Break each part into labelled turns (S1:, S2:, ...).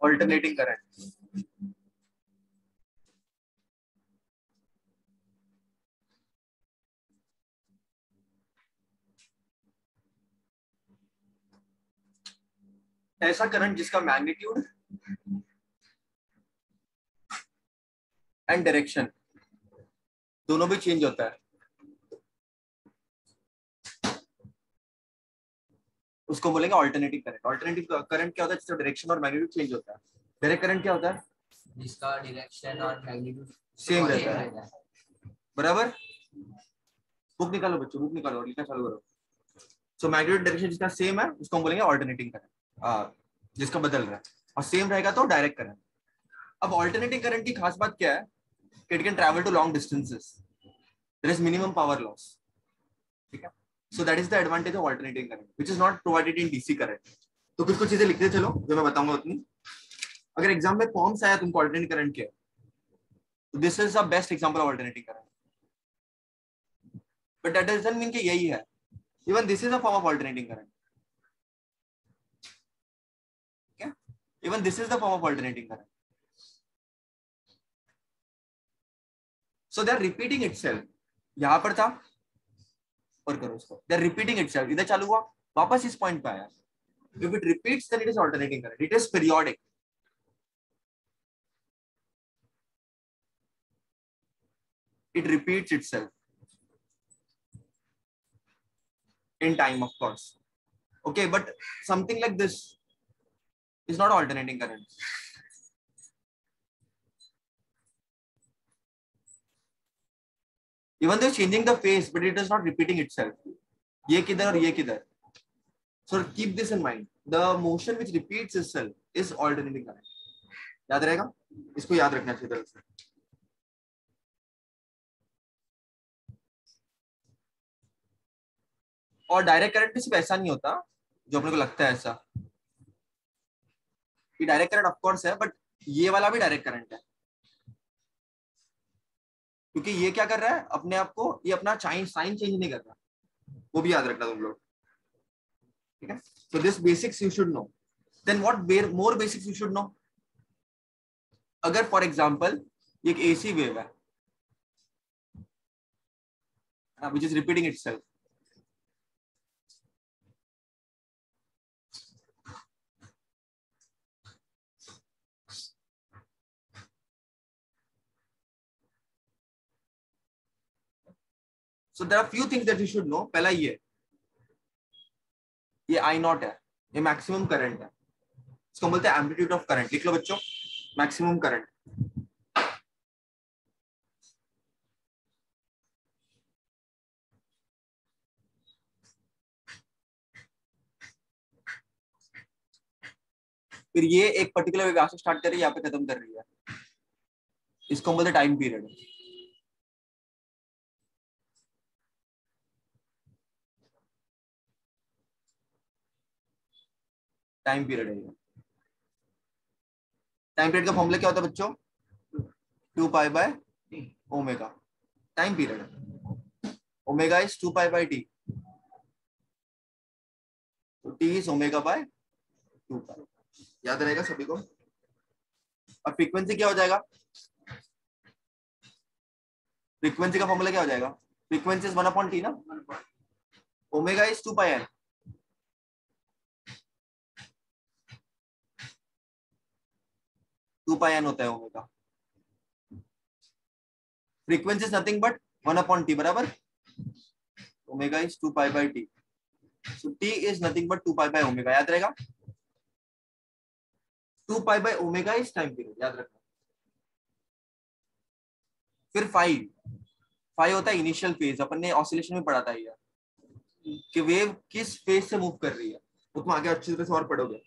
S1: Alternating current. ऐसा current जिसका magnitude and direction दोनों भी चेंज होता है, उसको बोलेंगे ऑल्टरनेटिंग करंट। ऑल्टरनेटिंग करंट क्या होता है? जिसका डायरेक्शन और मैग्नीट्यूड चेंज होता है। डायरेक्ट करंट क्या होता है?
S2: जिसका डायरेक्शन और मैग्नीट्यूड
S1: सेम रहता है, बराबर। बुक निकालो बच्चों, बुक निकालो और लिखना चालू करो। सो मैग्नीट्यूड डायरेक्शन जिसका सेम है उसको हम बोलेंगे ऑल्टरनेटिंग करंट, जिसका बदल रहा है, और सेम रहेगा तो डायरेक्ट करंट। अब ऑल्टरनेटिंग करंट की खास बात क्या है? It can travel to long distances, there is minimum power loss, ठीक है। So that is the advantage of alternating current which is not provided in DC current. तो कुछ कुछ चीजें लिखते चलो जो मैं बताऊंगा उतनी। अगर एग्जाम में फॉर्म्स आया तुमको ऑल्टरनेटिंग करंट के, तो this is the best example of alternating current, but that doesn't mean कि यही है। Even this is a form of alternating current, ठीक है। Even this is the form of alternating current. So they are repeating itself. यहां पर था और करो इसको, दे आर रिपीटिंग इटसेल्फ। इधर चालू हुआ, वापस इस पॉइंट पे आया। If it repeats, then it is alternating current. It is periodic. It repeats itself in time, of course. Okay, but something like this is not alternating current. Even though changing the phase, but it is not repeating itself. ये किधर और ये किधर. So keep this in mind. The motion which repeats itself is alternating current. याद रहेगा? इसको याद रखना चाहिए तरह से. और डायरेक्ट करंट भी सिर्फ ऐसा नहीं होता जो अपने को लगता है ऐसा. ये डायरेक्ट करंट ऑफ कोर्स है, बट ये वाला भी डायरेक्ट करंट है, क्योंकि ये क्या कर रहा है अपने आप को, ये अपना साइन चेंज नहीं कर रहा, वो भी याद रखना तुम लोग, ठीक है। So this basics you should know. Then what more basics you should know? अगर फॉर एग्जांपल एक एसी वेव है which is repeating itself, so there are few things that you should know. पहला ये आई नॉट है, ये maximum current है, इसको बोलते हैं एम्पलीट्यूड ऑफ करंट। लिख लो बच्चों, मैक्सिमम करंट। फिर ये एक पर्टिकुलर वेव यहाँ से स्टार्ट कर रही है, यहाँ पे खत्म कर रही है, इसको हम बोलते हैं टाइम पीरियड। टाइम पीरियड है ये। टाइम पीरियड का फॉर्मूला क्या होता है बच्चों? 2 pi by omega. Time period omega is 2 pi by T, तो टी इज ओमेगा बाय 2 पाई। याद रहेगा सभी को। और फ्रीक्वेंसी क्या हो जाएगा? फ्रीक्वेंसी का फॉर्मूला क्या हो जाएगा? फ्रीक्वेंसी इज 1/t ना, omega is 2 pi N. Two pi N होता है omega. Frequency is nothing but 1/t, बराबर। Omega is 2 pi by T, so T is nothing but 2 pi by omega. याद रहेगा? 2 pi by omega is time period, याद रखना। फिर phi होता है इनिशियल फेज। अपन ने ऑसिलेशन में पढ़ा था ये कि वेव किस फेज से मूव कर रही है, वो तुम आगे अच्छी तरह से और पढ़ोगे,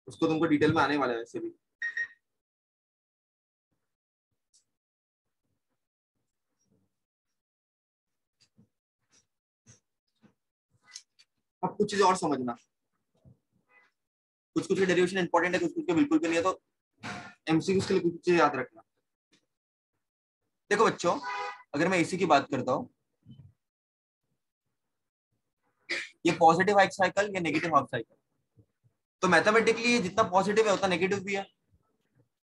S1: उसको तुमको डिटेल में आने वाला है वैसे भी। अब कुछ चीजें और समझना, कुछ कुछ के डेरिवेशन इंपॉर्टेंट है, कुछ कुछ के बिल्कुल भी नहीं है, तो एमसीक्यूज के लिए कुछ चीजें याद रखना। देखो बच्चों, अगर मैं एसी की बात करता हूँ, ये पॉजिटिव हाफ साइकिल या नेगेटिव हाफ साइकिल। तो मैथमेटिकली जितना पॉजिटिव है उतना नेगेटिव भी है।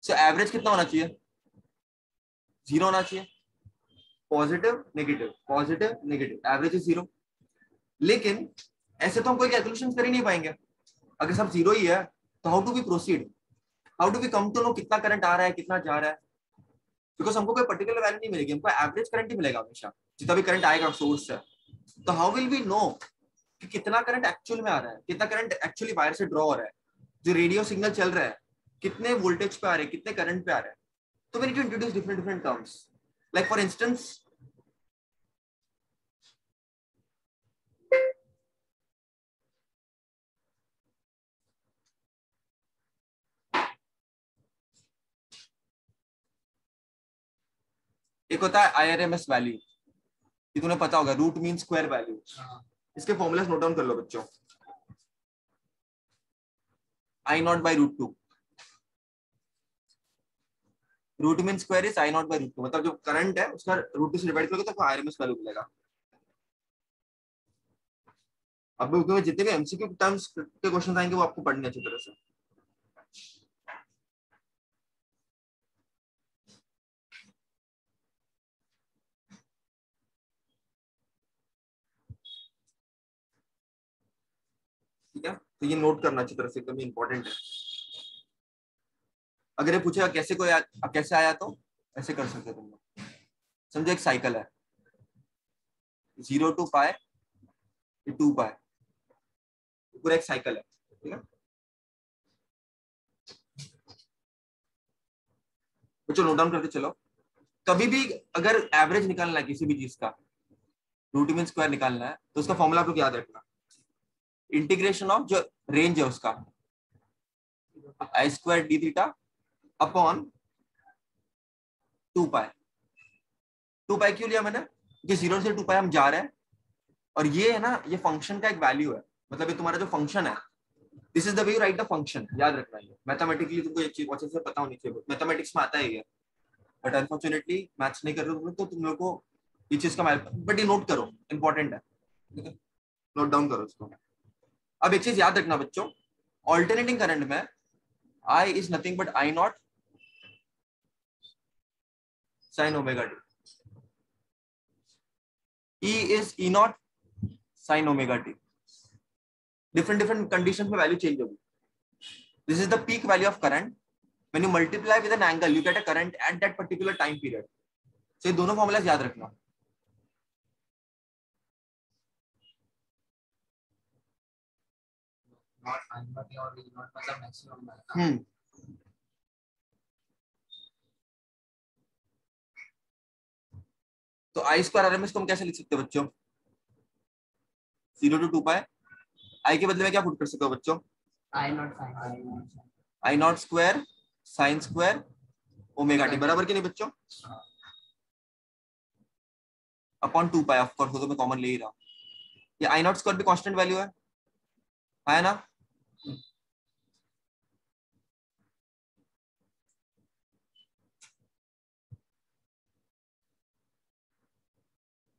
S1: सो एवरेज कितना होना चाहिए? 0 होना चाहिए। Positive negative average is 0। लेकिन ऐसे तो हम कोई कैलकुलेशन कर ही नहीं पाएंगे। अगर सब 0 ही है तो how do we proceed, how do we come to know कितना करंट आ रहा है कितना जा रहा है? बिकॉज हमको कोई पर्टिकुलर वैल्यू नहीं मिलेगी, हमको एवरेज करंट ही मिलेगा हमेशा, जितना भी करंट आएगा सोर्स से। तो हाउ विल वी नो कि कितना करंट एक्चुअल में आ रहा है, कितना करंट एक्चुअली वायर से ड्रॉ हो रहा है, जो रेडियो सिग्नल चल रहा है कितने वोल्टेज पे आ रहे हैं, कितने करंट पे आ रहे हैं? तो we need to introduce different terms. Like for instance एक होता है IRMS वैल्यू, ये तुम्हें पता होगा, रूट मीन स्क्वायर वैल्यू। इसके फॉर्मूलास नोट डाउन कर लो बच्चों। I0/√2, root mean square is I0/√2, मतलब जो करंट है उसका √2 से डिवाइड करोगे तो IRMS वैल्यू मिलेगा। अब उसमें जितने भी MCQ टर्म्स के क्वेश्चन आएंगे वो आपको पढ़ने अच्छी तरह से। ठीक है, तो ये नोट करना अच्छी तरह से, एकदम इंपॉर्टेंट है। अगर ये पूछेगा कैसे कैसे आया तो ऐसे कर सकते तुम लोग। समझो एक साइकिल है 0 to π 2π, पूरा एक साइकिल है। ठीक है बच्चों, नोट डाउन करते चलो। कभी भी अगर एवरेज निकालना है किसी भी चीज का, रूट मीन स्क्वायर निकालना है, तो उसका फॉर्मूला आप लोग याद रखना, इंटीग्रेशन ऑफ जो रेंज है उसका I² d θ अपॉन 2π। 2π क्यों लिया मैंने? कि 0 से 2π हम जा रहे हैं, और ये है ना, ये फंक्शन का एक वैल्यू है, मतलब ये तुम्हारा जो फंक्शन है, this is the way you right the function. याद रखना है, मैथमेटिकली तुमको एक चीज अच्छे से पता होनी चाहिए, मैथमेटिक्स में आता है ये, बट अनफॉर्चुनेटली मैथ्स नहीं कर रहे हो तो तुम लोग को ये चीज का, बट ये नोट करो, इंपॉर्टेंट है। ठीक है, नोट डाउन करो इसको। अब एक चीज याद रखना बच्चों, ऑल्टरनेटिंग करंट में I is nothing but I0 sin omega t, E is E0 sin omega t। Different condition में वैल्यू चेंज होगी। This is the peak value of current, when you multiply with an angle you get a current at that particular time period. So ये दोनों formulas याद रखना। तो I² RMS को हम कैसे लिख सकते हो बच्चों? 0 to 2π, I के बदले में क्या पुट कर सकते हो बच्चों? I0² sin² ओमेगा टी, बराबर कि नहीं बच्चों? अपॉन 2π, ऑफ कोर्स वो तो मैं कॉमन ले ही रहा हूं। ये I0² भी कांस्टेंट वैल्यू है ना?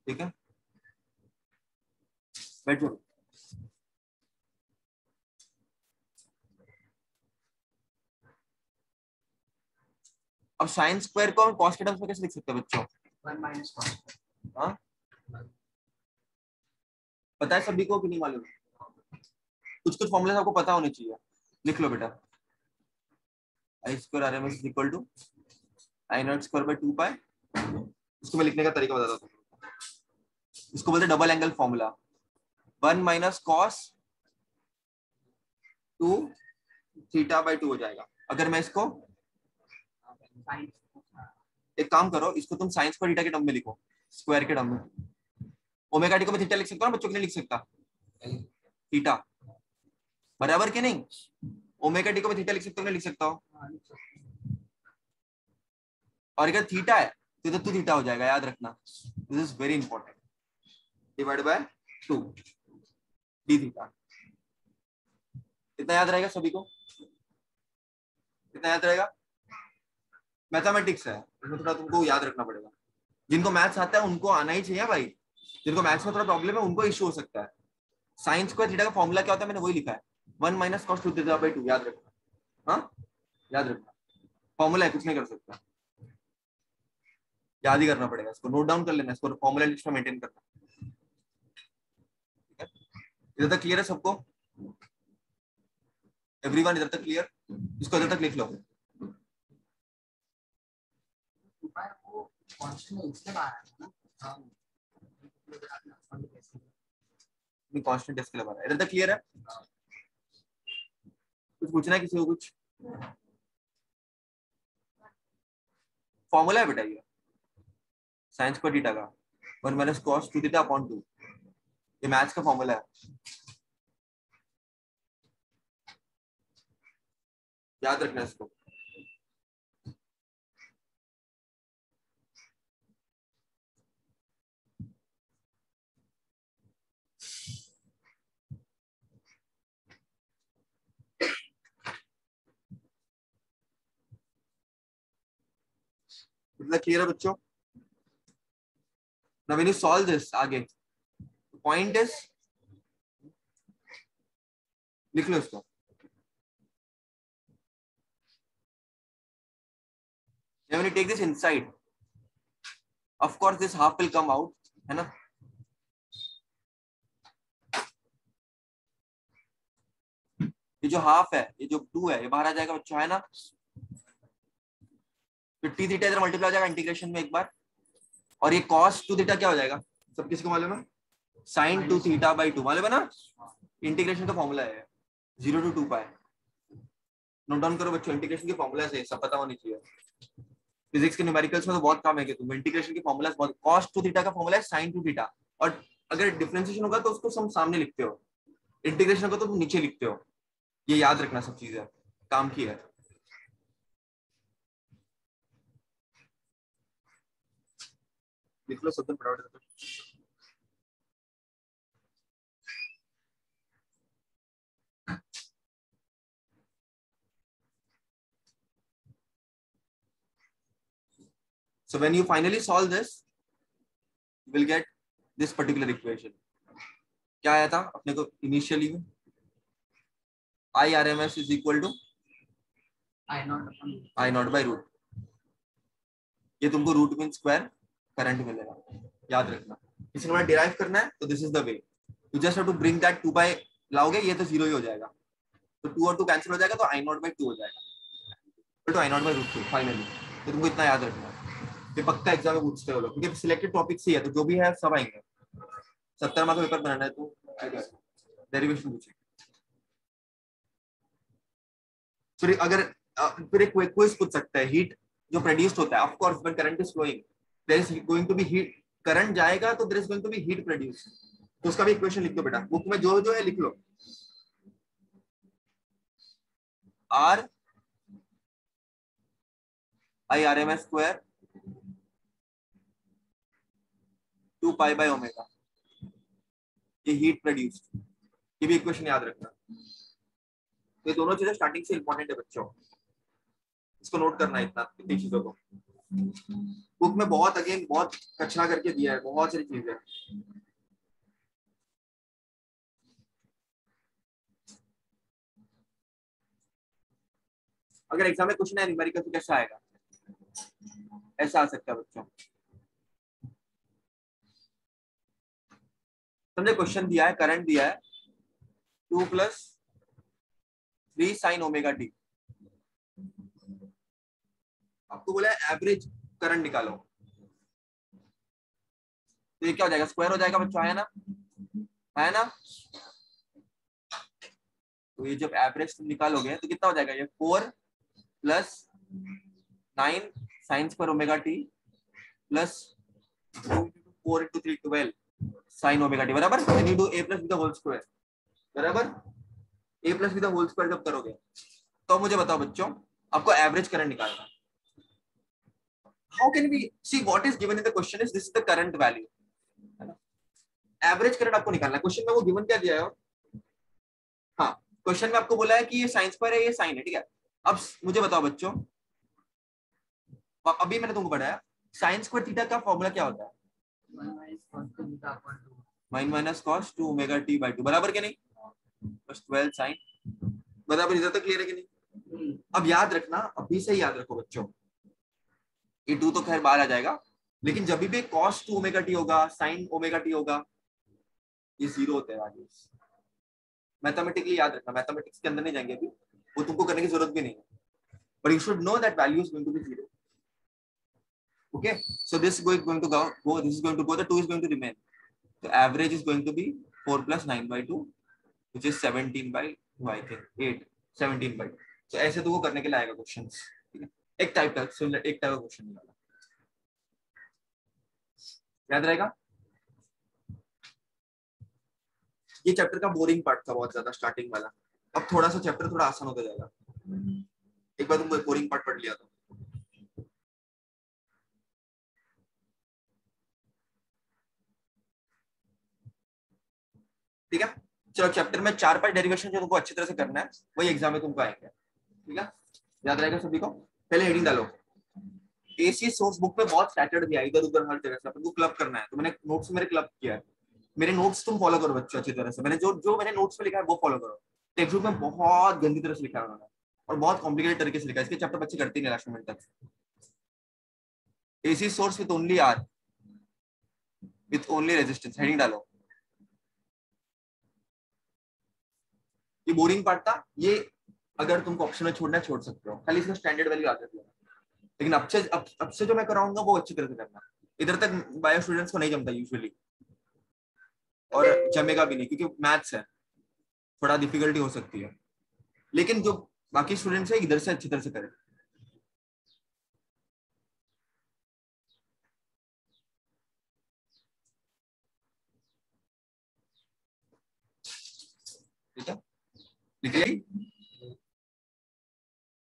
S1: ठीक है, बैठो। अब sin² को हम cos के टर्म्स में कैसे लिख सकते हैं बच्चों?
S2: 1 - cos।
S1: हाँ, पता है सभी को कि नहीं मालूम? कुछ फॉर्मूले आपको पता होने चाहिए, लिख लो बेटा। I² RMS is equal to I0²/2π। इसको मैं लिखने का तरीका बताता हूँ, इसको बोलते हैं डबल एंगल फॉर्मूला। 1 - cos 2 θ/2 हो जाएगा। अगर मैं इसको एक काम करो, इसको तुम साइंस पर थीटा के टर्म में लिखो, स्क्वायर के टर्म में। ओमेगा टी को मैं थीटा लिख सकता हूँ ना बच्चों, के लिए लिख सकता थीटा, बराबर कि नहीं? ओमेगा टी को मैं थीटा लिख सकता हूँ, नहीं लिख सकता हूँ? और अगर थीटा है तो इधर 2 थीटा हो जाएगा, याद रखना, this is very important. Divide by 2 d theta. कितना याद रहेगा सभी को? कितना याद रहेगा? मैथमेटिक्स है, इसमें थोड़ा तुमको याद रखना पड़ेगा। जिनको मैथ्स आता है उनको आना ही चाहिए भाई, जिनको मैथ्स में थोड़ा प्रॉब्लम है उनको इश्यू हो सकता है। साइन स्क्वायर थीटा का फॉर्मूला क्या होता है, मैंने वही लिखा है, 1 माइनस कॉस 2 थीटा बाई 2, याद रखना। हाँ याद रखना, फॉर्मूला है, कुछ नहीं कर सकता, याद ही करना पड़ेगा, इसको नोट डाउन कर लेना, इसको फॉर्मूला लिस्ट में मेंटेन करना। इधर तक क्लियर है सबको? एवरीवन इधर तक क्लियर? इसको इधर तक लिख लो।
S2: वो कांस्टेंट इसके बाहर है ना।
S1: कांस्टेंट इसके लिए बना है, इधर तक क्लियर है? कुछ पूछना है किसी को? कुछ फॉर्मूला है बेटा ये साइन स्क्वायर थीटा का, 1 माइनस कॉस 2 थीटा अपॉन 2, ये मैथ्स का फॉर्मूला है, याद रखना इसको। इतना क्लियर है बच्चों? Now when you solve this आगे, point is, लिख लो इसको, now when you take this inside, of course this half will come out, है ना? ये जो हाफ है, ये जो 2 है, ये बाहर आ जाएगा बच्चों, है ना? तो टी थीटा इधर मल्टीप्लाई हो जाएगा इंटीग्रेशन में एक बार, और ये cos 2 थीटा क्या हो जाएगा, सब किसको मालूम है? sin 2 थीटा बाई 2 मालूम है ना? इंटीग्रेशन का फॉर्मूला है 0 to 2 पाई। नोट डाउन करो बच्चों, इंटीग्रेशन के फॉर्मूला से सब पता होनी चाहिए। फिजिक्स के न्यूमेरिकल्स में तो बहुत काम है कि तुम इंटीग्रेशन के फॉर्मूला बहुत, cos 2 थीटा का फॉर्मूला है sin 2 थीटा, और अगर डिफरेंशिएशन होगा तो उसको तुम सामने लिखते हो, इंटीग्रेशन होगा तो तुम नीचे लिखते हो, ये याद रखना सब चीजें, काम की है। लिख लो सब फटाफट। So when you finally solve this, you will get this particular equation. क्या आया था अपने को इनिशियली में? IRMS is equal to I naught by root. ये तुमको रूट मीन स्क्वायर करंट मिलेगा, याद रखना। इसे तुम्हें डिराइव करना है तो this is the way, you just have to bring that 2 by, लाओगे ये तो 0 ही हो जाएगा, तो 2 और 2 कैंसिल हो जाएगा, तो I नॉट by 2 हो जाएगा, तो I naught by root 2 finally. तो तुमको इतना याद रखना है, ये पक्का एग्जाम में पूछते हो लोग, क्योंकि सिलेक्टेड टॉपिक्स ही है, तो जो भी है सब आएंगे। 70 मार्क्स का पेपर बनाना है तो डेरिवेशन पूछेंगे। फिर अगर फिर एक क्विज पूछ सकता है, हीट जो प्रोड्यूस्ड होता है, of course when current is flowing there is going to be heat, current जाएगा तो there is going to be heat produce, तो उसका भी इक्वेशन लिख दो बेटा, बुक में जो जो है लिख लो। R IRMS square 2 pi by omega, ये हीट प्रोड्यूस्ड, ये भी इक्वेशन याद रखना। तो ये दोनों चीजें स्टार्टिंग से इंपॉर्टेंट है बच्चों, इसको नोट करना है इतना, इतनी चीजों को। बुक में बहुत अगेन बहुत कचरा करके दिया है, बहुत सारी चीजें। अगर एग्जाम में क्वेश्चन है न्यूमेरिकल तो कैसा आएगा? ऐसा आ सकता है बच्चों, समझे? क्वेश्चन दिया है, करंट दिया है 2 + 3 sin ओमेगा टी, आपको बोला है एवरेज करंट निकालो, तो ये क्या हो जाएगा? स्क्वायर हो जाएगा बच्चों, है ना? है ना? तो ये जब एवरेज तुम निकालोगे तो कितना हो जाएगा? ये 4 + 9 sin square omega T plus 4 × 3 12 sin omega T, बराबर। Then you do a plus b the whole square, बराबर। a plus b the whole square जब करोगे तो मुझे बताओ बच्चों, आपको एवरेज करंट निकालना है। How can we see what is given in the question is this is the current value, है ना? एवरेज करंट आपको निकालना है। क्वेश्चन में वो गिवन क्या दिया है? हाँ, क्वेश्चन में आपको बोला है कि ये साइन स्क्वायर है, ये साइन है, ठीक है। अब मुझे बताओ बच्चों, अभी मैंने तुमको पढ़ाया साइन स्क्वायर थीटा का फॉर्मूला क्या होता है? Mine minus cos 2 omega T by 2 बराबर क्या नहीं, बस 12 साइन बराबर। इधर तक क्लियर है कि नहीं? अब याद रखना, अभी से याद रखो बच्चों, ये 2 तो खैर बाहर आ जाएगा, लेकिन जब भी कॉस 2 ओमेगा टी होगा, साइन ओमेगा टी होगा, ये 0 होते हैं वैल्यूज। मैथमेटिकली याद रखना, मैथमेटिक्स के अंदर नहीं जाएंगे अभी, वो तुमको करने की जरूरत भी नहीं है, but you should know that value is going to be 0. Okay, so this is going to go, this is going to go, the 2 is going to remain. So average is going to be 4 plus 9 by 2, which is 17 by 2, I think 8, 17 by 2. So ऐसे तो वो करने के लिए आएगा questions, ठीक है, एक टाइप का क्वेश्चन निकाला, याद रहेगा। ये चैप्टर का बोरिंग पार्ट था बहुत ज्यादा, स्टार्टिंग वाला। अब थोड़ा सा चैप्टर थोड़ा आसान होता जाएगा, एक बार तुम बोरिंग पार्ट पढ़ लिया तो। ठीक है, चलो चैप्टर में 4-5 डेरिवेशन जो तुमको अच्छी तरह से करना है, वही एग्जाम में तुमको आएंगे, ठीक है, याद रहेगा सभी को। पहले हेडिंग डालो, एसी सोर्स बुक में बहुत स्कैटर्ड दिया, इधर उधर हर जगह से, अपन को क्लब करना है, तो मैंने नोट्स मेरे क्लब किया है। मेरे नोट्स तुम फॉलो करो बच्चों अच्छी तरह से, मैंने जो मैंने नोट्स में लिखा है वो फॉलो करो। टेक्स्ट बुक में बहुत गंदी तरह से लिखा है उन्होंने, और बहुत कॉम्प्लिकेटेड तरीके से लिखा है, इसके चैप्टर बच्चे करते नहीं लास्ट मोमेंट तक। AC source with only R, with only resistance, heading डालो। ये बोरिंग पार्ट था, ये अगर तुमको ऑप्शन में छोड़ना है छोड़ सकते हो, खाली इसमें स्टैंडर्ड वैल्यू आते हैं, लेकिन अब से जो मैं कराऊंगा वो अच्छी तरह से करना। इधर तक बायो स्टूडेंट्स को नहीं जमता यूजुअली, और जमेगा भी नहीं, क्योंकि मैथ्स है, थोड़ा डिफिकल्टी हो सकती है, लेकिन जो बाकी स्टूडेंट्स है इधर से अच्छी तरह से करें। ठीक है, लिख लिया?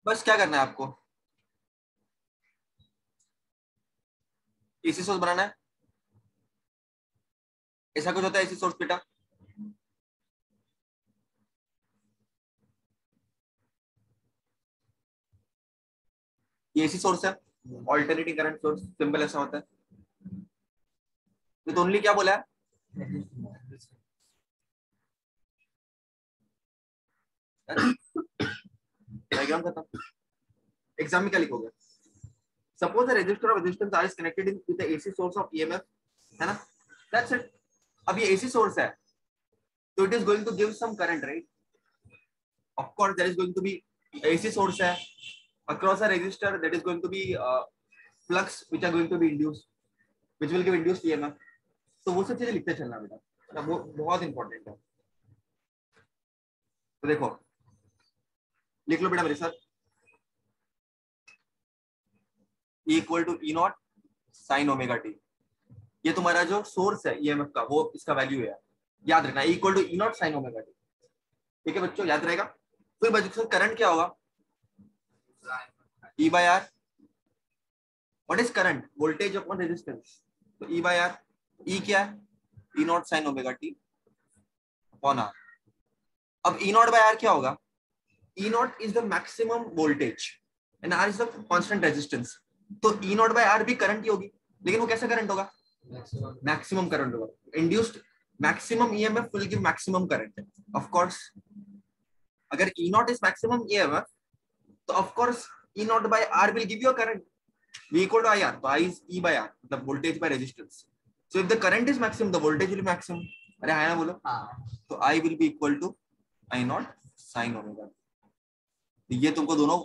S1: बस क्या करना है आपको, एसी सोर्स बनाना है, ऐसा कुछ होता है एसी सोर्स बेटा, ये एसी सोर्स है, ऑल्टरनेटिंग करंट सोर्स, सिंपल ऐसा होता है। तो ओनली क्या बोला है, डायग्राम खत्म। एग्जाम में क्या लिखोगे, suppose the resistor of resistance R is connected in with the AC source of EMF, है ना, दैट्स इट। अब ये एसी सोर्स है, तो it is going to give some current, right, of course there is going to be, AC source है, across a resistor that is going to be flux which are going to be induced, which will give induced EMF. तो वो सब चीजें लिखते चलना बेटा, वो बहुत इंपॉर्टेंट है। तो देखो लिख लो बेटा मेरे साथ, E equal to E naught sine omega T, ये तुम्हारा जो सोर्स है ईएमएफ का, वो इसका वैल्यू है, याद रखना, E equal to E naught sine omega T. ठीक है बच्चों, याद रहेगा। फिर बच्चों करंट क्या होगा, E by R. What is current, voltage upon resistance, तो E बाय आर। E क्या है, E naught sine omega T upon R. अब ई नॉट बाय आर क्या होगा, E naught is the maximum voltage and R is the constant resistance, तो E naught by R भी current ही होगी, लेकिन वो कैसा करंट होगा, मैक्सिमम करंट होगा। Induced maximum EMF will give maximum current, of course. अगर E naught is maximum EMF, तो of course E naught by R will give you a current, V equal to IR, तो I is E by R, the voltage by resistance. So if the current is maximum, the voltage will be maximum. अरे है ना बोलो, तो I will be equal to I naught sin omega. ये तुमको दोनों,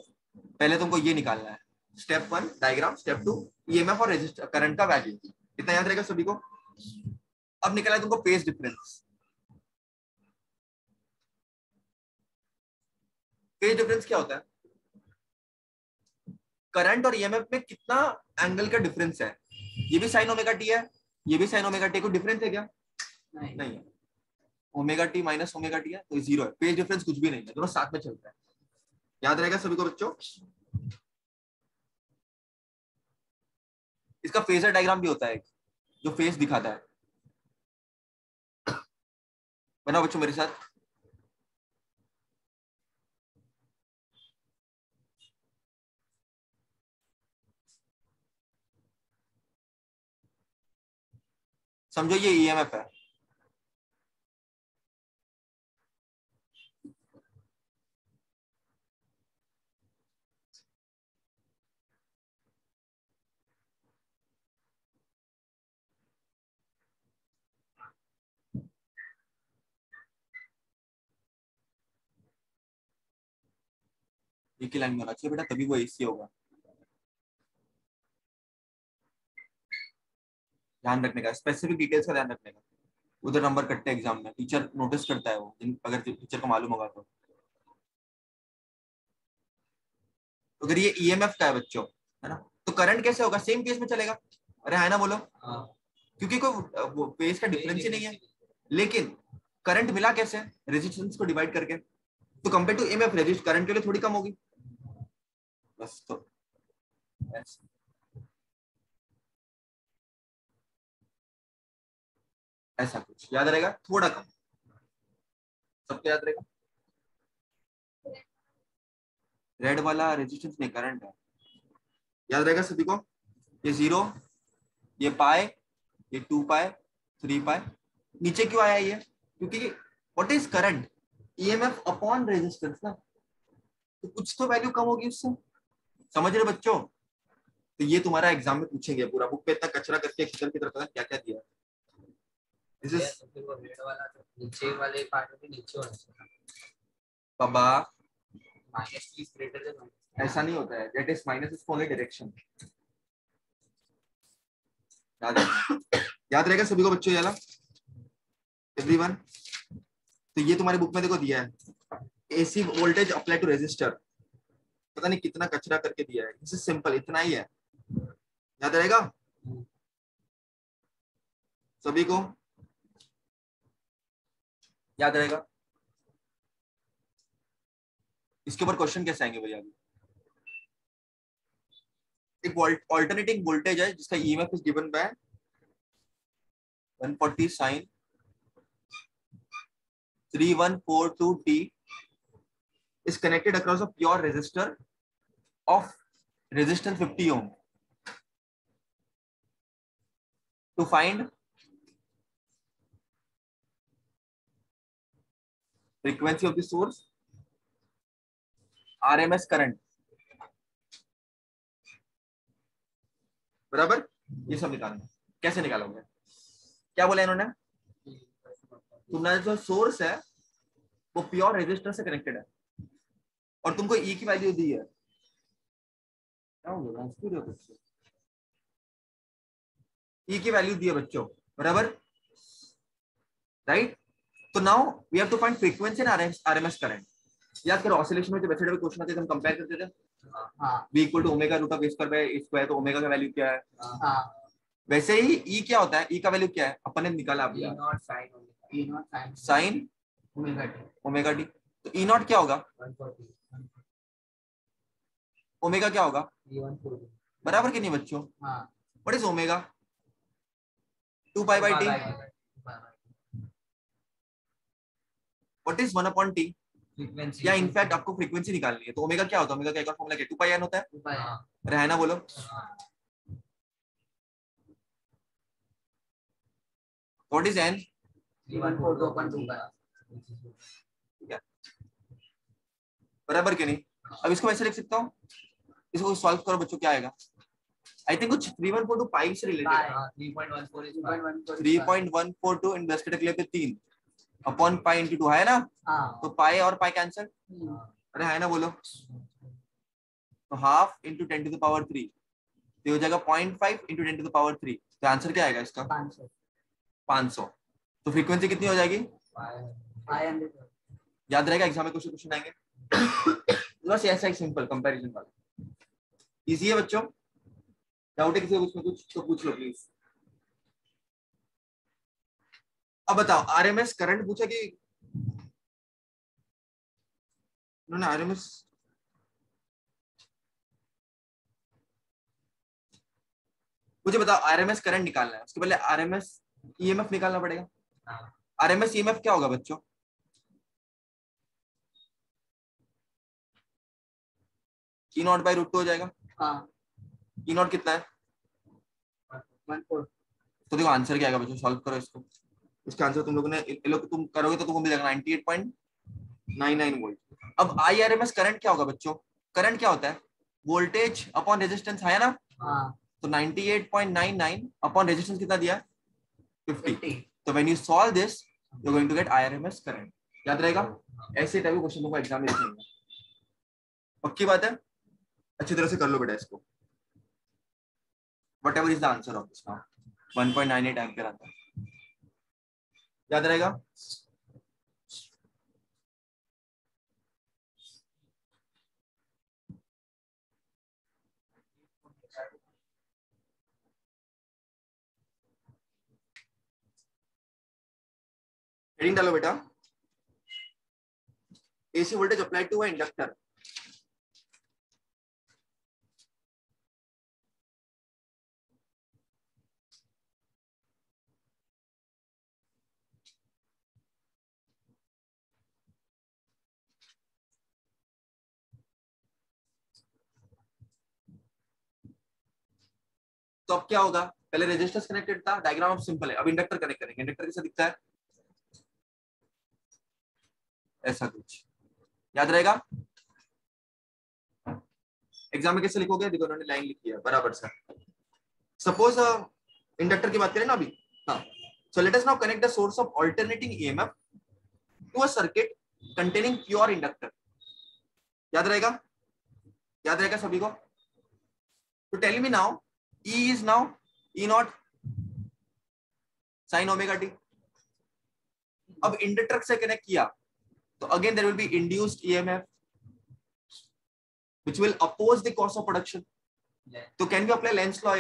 S1: पहले तुमको ये निकालना है, स्टेप 1 डायग्राम, स्टेप 2 EMF और रेजिस्टर करंट का वैल्यू, इतना याद रहेगा सभी को। अब निकाला है तुमको फेज डिफरेंस। फेज डिफरेंस क्या होता है, करंट और ईएमएफ में कितना एंगल का डिफरेंस है। ये भी साइन ओमेगा टी है, ये भी साइन ओमेगा टी, को डिफरेंस है क्या, नहीं है, omega T minus omega T है, तो 0 है, फेज डिफरेंस कुछ भी नहीं है, दोनों साथ में चलता है, याद रहेगा सभी को बच्चों। इसका फेजर डायग्राम भी होता है एक, जो फेज दिखाता है, बनाओ बच्चों मेरे साथ। समझो ये ईएमएफ है, एक ही लाइन में होना चाहिए बेटा, तभी वो एसी होगा। ध्यान रखने का, स्पेसिफिक डिटेल्स का ध्यान रखने का। उधर नंबर कटते हैं एग्जाम में, टीचर नोटिस करता है वो, अगर टीचर को मालूम होगा तो। अगर ये ईएमएफ का है बच्चों, है ना, तो करंट कैसे होगा, सेम केस में चलेगा। अरे है ना, बोलो। क्योंकि कोई फेज का डिफरेंस ही नहीं है, लेकिन करंट मिला कैसे, रेजिस्टेंस को डिवाइड करके। तो compare to EMF resist current के लिए थोड़ी कम होगी बस। तो ऐसा कुछ याद रहेगा, थोड़ा कम, सबको याद रहेगा। रेड वाला रेजिस्टेंस नहीं, करंट है, याद रहेगा सभी को। ये 0, ये पाई, ये 2 पाई, 3 पाई। नीचे क्यों आया ये, क्योंकि what is current, EMF upon resistance ना, तो कुछ तो वैल्यू कम होगी उससे। समझ रहे बच्चों। तो ये तुम्हारा एग्जाम में पूछेंगे, पूरा बुक पे इतना कचरा करके किचन की तरफ क्या क्या दिया। दिस इज
S2: रेड वाला तो नीचे वाले पार्ट में नीचे होना चाहिए
S1: बाबा,
S2: माइनस इज ग्रेटर देन
S1: ऐसा नहीं होता है, that is minus is only direction. याद रहेगा सभी को बच्चों, याद एवरीवन। तो ये तुम्हारे बुक में देखो दिया है, AC voltage apply to resistor, पता नहीं कितना कचरा करके दिया है। दिस इज सिंपल, इतना ही है, याद रहेगा सभी को, याद रहेगा। इसके ऊपर क्वेश्चन कैसे आएंगे भैया। एक ऑल्टरनेटिंग वोल्टेज है जिसका EMF is given by 140 sin 3142t is connected across a pure resistor of resistance 50 ohm. To find frequency of the source, RMS current, बराबर, ये सब निकालना। कैसे निकालोगे, क्या बोला इन्होंने, तुम्हारा जो सोर्स है वो प्योर रेजिस्टर से कनेक्टेड है और तुमको ई की वैल्यू दी है, क्या हो गया, ई की वैल्यू दी है बच्चों, बराबर, राइट। तो now we have to find frequency and RMS current. याद करो ऑसिलेशन में जब वैसे क्वेश्चन आते थे हम कंपेयर करते थे, v equal to omega root of A square by A square, तो ओमेगा का वैल्यू क्या है, वैसे ही ई क्या होता है, ई का वैल्यू क्या है अपन ने निकाला अभी, साइन ओमेगा टी। तो ई नॉट क्या होगा, ओमेगा क्या होगा, बराबर कि नहीं बच्चों। What is omega, 2 pi by T. What is 1 upon T, या इनफैक्ट आपको फ्रीक्वेंसी निकालनी है तो ओमेगा क्या होता है, ओमेगा का एक और फॉर्मूला क्या, 2 पाई एन होता है, अरे है ना, बोलो। व्हाट इज एन, बराबर कि नहीं। अब इसको वैसे लिख सकता हूँ, इसको सॉल्व करो बच्चों, क्या आएगा, आई थिंक कुछ 3142 पाई से रिलेटेड है, 3.142 इन्वेस्टेड के लिए पे 3 अपॉन पाई इंटू 2 है ना, तो पाई और पाई कैंसिल, अरे है ना, बोलो। तो half into 10 to the power 3, तो हो जाएगा 0.5 इंटू 10 टू द पावर 3, तो आंसर क्या आएगा इसका, 500। तो फ्रीक्वेंसी कितनी हो जाएगी, 500। याद रहेगा, एग्जाम में कुछ क्वेश्चन आएंगे बस ऐसा ही सिंपल कंपैरिजन वाला, इजी है बच्चों। डाउट है किसी को उसमें कुछ तो पूछ लो प्लीज। अब बताओ आरएमएस करंट पूछा कि उन्होंने आरएमएस, मुझे बताओ आरएमएस करंट निकालना है, उसके पहले आरएमएस ईएमएफ निकालना पड़ेगा। आरएमएस ईएमएफ क्या होगा बच्चों, ई नॉट बाई रूट 2 हो जाएगा। ई नॉट कितना है, 1/4। तो देखो आंसर क्या आएगा बच्चों, सॉल्व करो इसको। इसका आंसर तुम लोगों ने तुम करोगे तो तुमको मिलेगा 98.99 वोल्ट। अब आईआरएमएस करंट क्या होगा बच्चों, करंट क्या होता है, वोल्टेज अपॉन रेजिस्टेंस है ना, तो 98.99 अपॉन रेजिस्टेंस कितना दिया, 50। तो when you solve this you are going to get IRMS current. याद रहेगा, ऐसे टाइप के क्वेश्चन को एग्जाम में लिखेंगे। पक्की बात है, अच्छी तरह से कर लो बेटा इसको। whatever is the answer of this now 1.98 ampere आता है, याद रहेगा। हेडिंग डालो बेटा, AC voltage applied to a inductor। तो अब क्या होगा, पहले रेजिस्टर्स कनेक्टेड था, डायग्राम अब सिंपल है, अब इंडक्टर कनेक्ट करेंगे। इंडक्टर कैसा दिखता है, ऐसा कुछ, याद रहेगा। एग्जाम में कैसे लिखोगे, देखो उन्होंने लाइन लिखी है बराबर से। सपोज इंडक्टर की बात करें ना अभी, हाँ, so let us now connect the source of alternating EMF to a circuit containing pure inductor. याद रहेगा, याद रहेगा सभी को। तो tell me now, E is now E naught sin omega T. अब इंडक्टर से कनेक्ट किया तो again there will be induced EMF which will oppose the cost of production। तो can we apply Lenz law?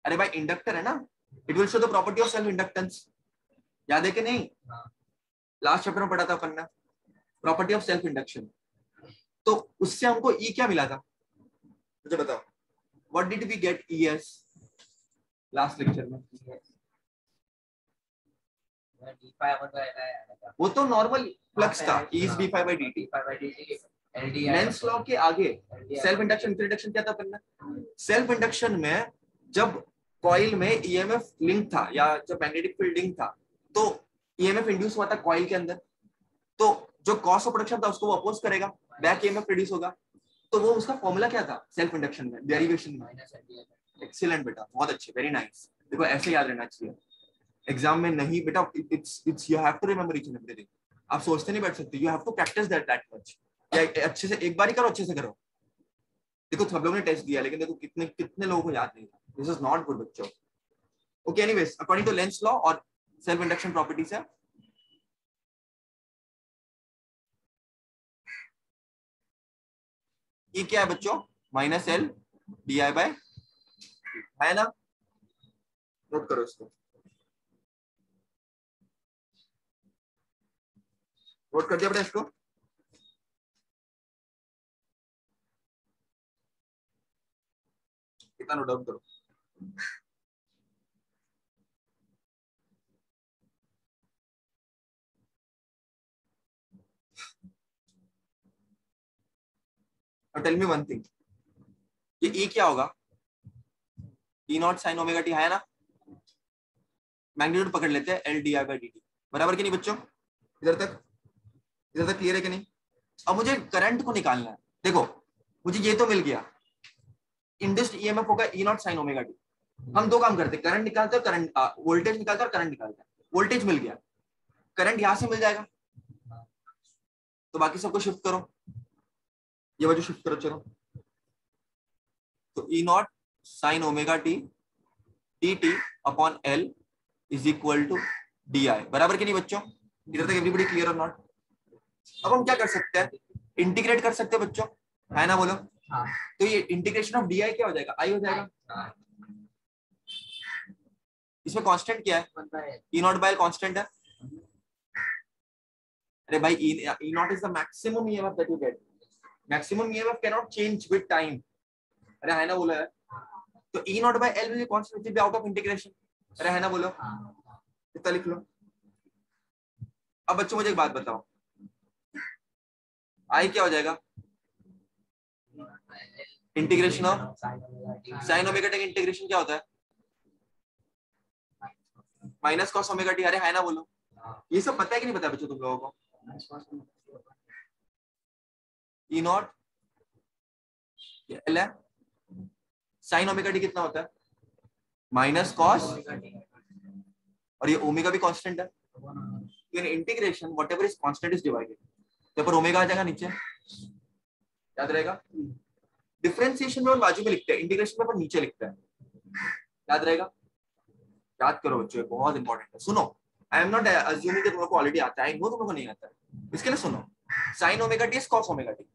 S1: अरे भाई inductor है ना, it will show the property of self inductance. याद है कि नहीं, लास्ट चैप्टर में पढ़ा था अपन ने प्रॉपर्टी ऑफ सेल्फ इंडक्शन। तो उससे हमको ई क्या मिला था, मुझे बताओ। What did we get ES last lecture में? वो तो नॉर्मल फ्लक्स था, E is d∅dt। Lenz law के आगे सेल्फ इंडक्शन इंट्रोडक्शन क्या था करना। सेल्फ इंडक्शन में जब कॉइल में ईएमएफ लिंक था या जब मैग्नेटिक फील्ड लिंक था तो ईएमएफ इंड्यूस हुआ था कॉइल के अंदर, तो जो कॉस्ट ऑफ प्रोडक्शन था उसको वो अपोज करेगा, बैक ईएमएफ प्रोड्यूस होगा। तो वो उसका फॉर्मूला क्या था सेल्फ इंडक्शन में, डेरिवेशन में। एक्सीलेंट बेटा, बहुत अच्छे, वेरी नाइस। देखो ऐसे याद रहना चाहिए एग्जाम में, नहीं बेटा it's you have to remember each and everything. आप सोचते नहीं बैठ सकते, you have to practice that much. अच्छे से एक बार ही करो, अच्छे से करो। देखो सब लोगों ने टेस्ट दिया लेकिन देखो कितने कितने लोगों को याद नहीं था। दिस इज नॉट गुड बच्चों। Okay anyways, according to Lenz law और सेल्फ इंडक्शन प्रॉपर्टीज है, ये क्या है बच्चों, minus L D I by, है ना। नोट करो इसको, नोट कर दिया बेटा इसको। कितना नोट डाउन करो। और टेल मी वन थिंग, ये ई क्या होगा, E naught sine omega T, है ना। मैग्नीट्यूड पकड़ लेते हैं L D I by D T, बराबर कि नहीं बच्चों। इधर तक क्लियर है कि नहीं। अब मुझे करंट को निकालना है। देखो मुझे ये तो मिल गया, इंड्यूस्ड ईएमएफ होगा E naught sine omega T. हम दो काम करते हैं, करंट निकालते हैं, करंट वोल्टेज निकालते हैं और करंट निकालते हैं। वोल्टेज मिल गया, करंट यहां से मिल जाएगा, तो बाकी सबको शिफ्ट करो, ये वजह शिफ्ट करो चलो। तो E naught sine omega T D T upon L is equal to D I, बराबर कि नहीं बच्चों। इधर तक एवरीबॉडी क्लियर और नॉट। अब हम क्या कर सकते हैं, इंटीग्रेट कर सकते हैं बच्चों, है ना, बोलो। तो ये इंटीग्रेशन ऑफ डी आई क्या हो जाएगा, आई हो जाएगा। इसमें कांस्टेंट क्या है, ई नॉट बाय कांस्टेंट है। अरे भाई E naught is the maximum EMF that you get, maximum EMF can not change with time. अरे है ना, बोला है। तो E naught by L will be constant, will be out of integration. अरे है ना, बोलो, कितना लिख लो। अब बच्चों मुझे एक बात बताओ, आई क्या हो जाएगा, integration of sine omega T. Integration क्या होता है, माइनस कॉस ओमेगा टी। अरे है ना, बोलो। ये सब पता है कि नहीं पता बच्चों तुम लोगों को। ई नॉट एल है, साइन ओमेगा टी कितना होता है, माइनस कॉस, और ये ओमेगा भी कांस्टेंट है। In integration whatever is constant is divided, तो पर ओमेगा आ जाएगा नीचे। याद रहेगा। डिफरेंशिएशन में और बाजू में लिखते हैं, इंटीग्रेशन में पर नीचे लिखते हैं, याद रहेगा। याद करो बच्चों, बहुत इंपॉर्टेंट है। सुनो, आई एम नॉट अज्यूमिंग कि तुम लोग को ऑलरेडी आता है, आई नो तुम लोग को नहीं आता है, इसके लिए सुनो। Sign omega T is cos omega T,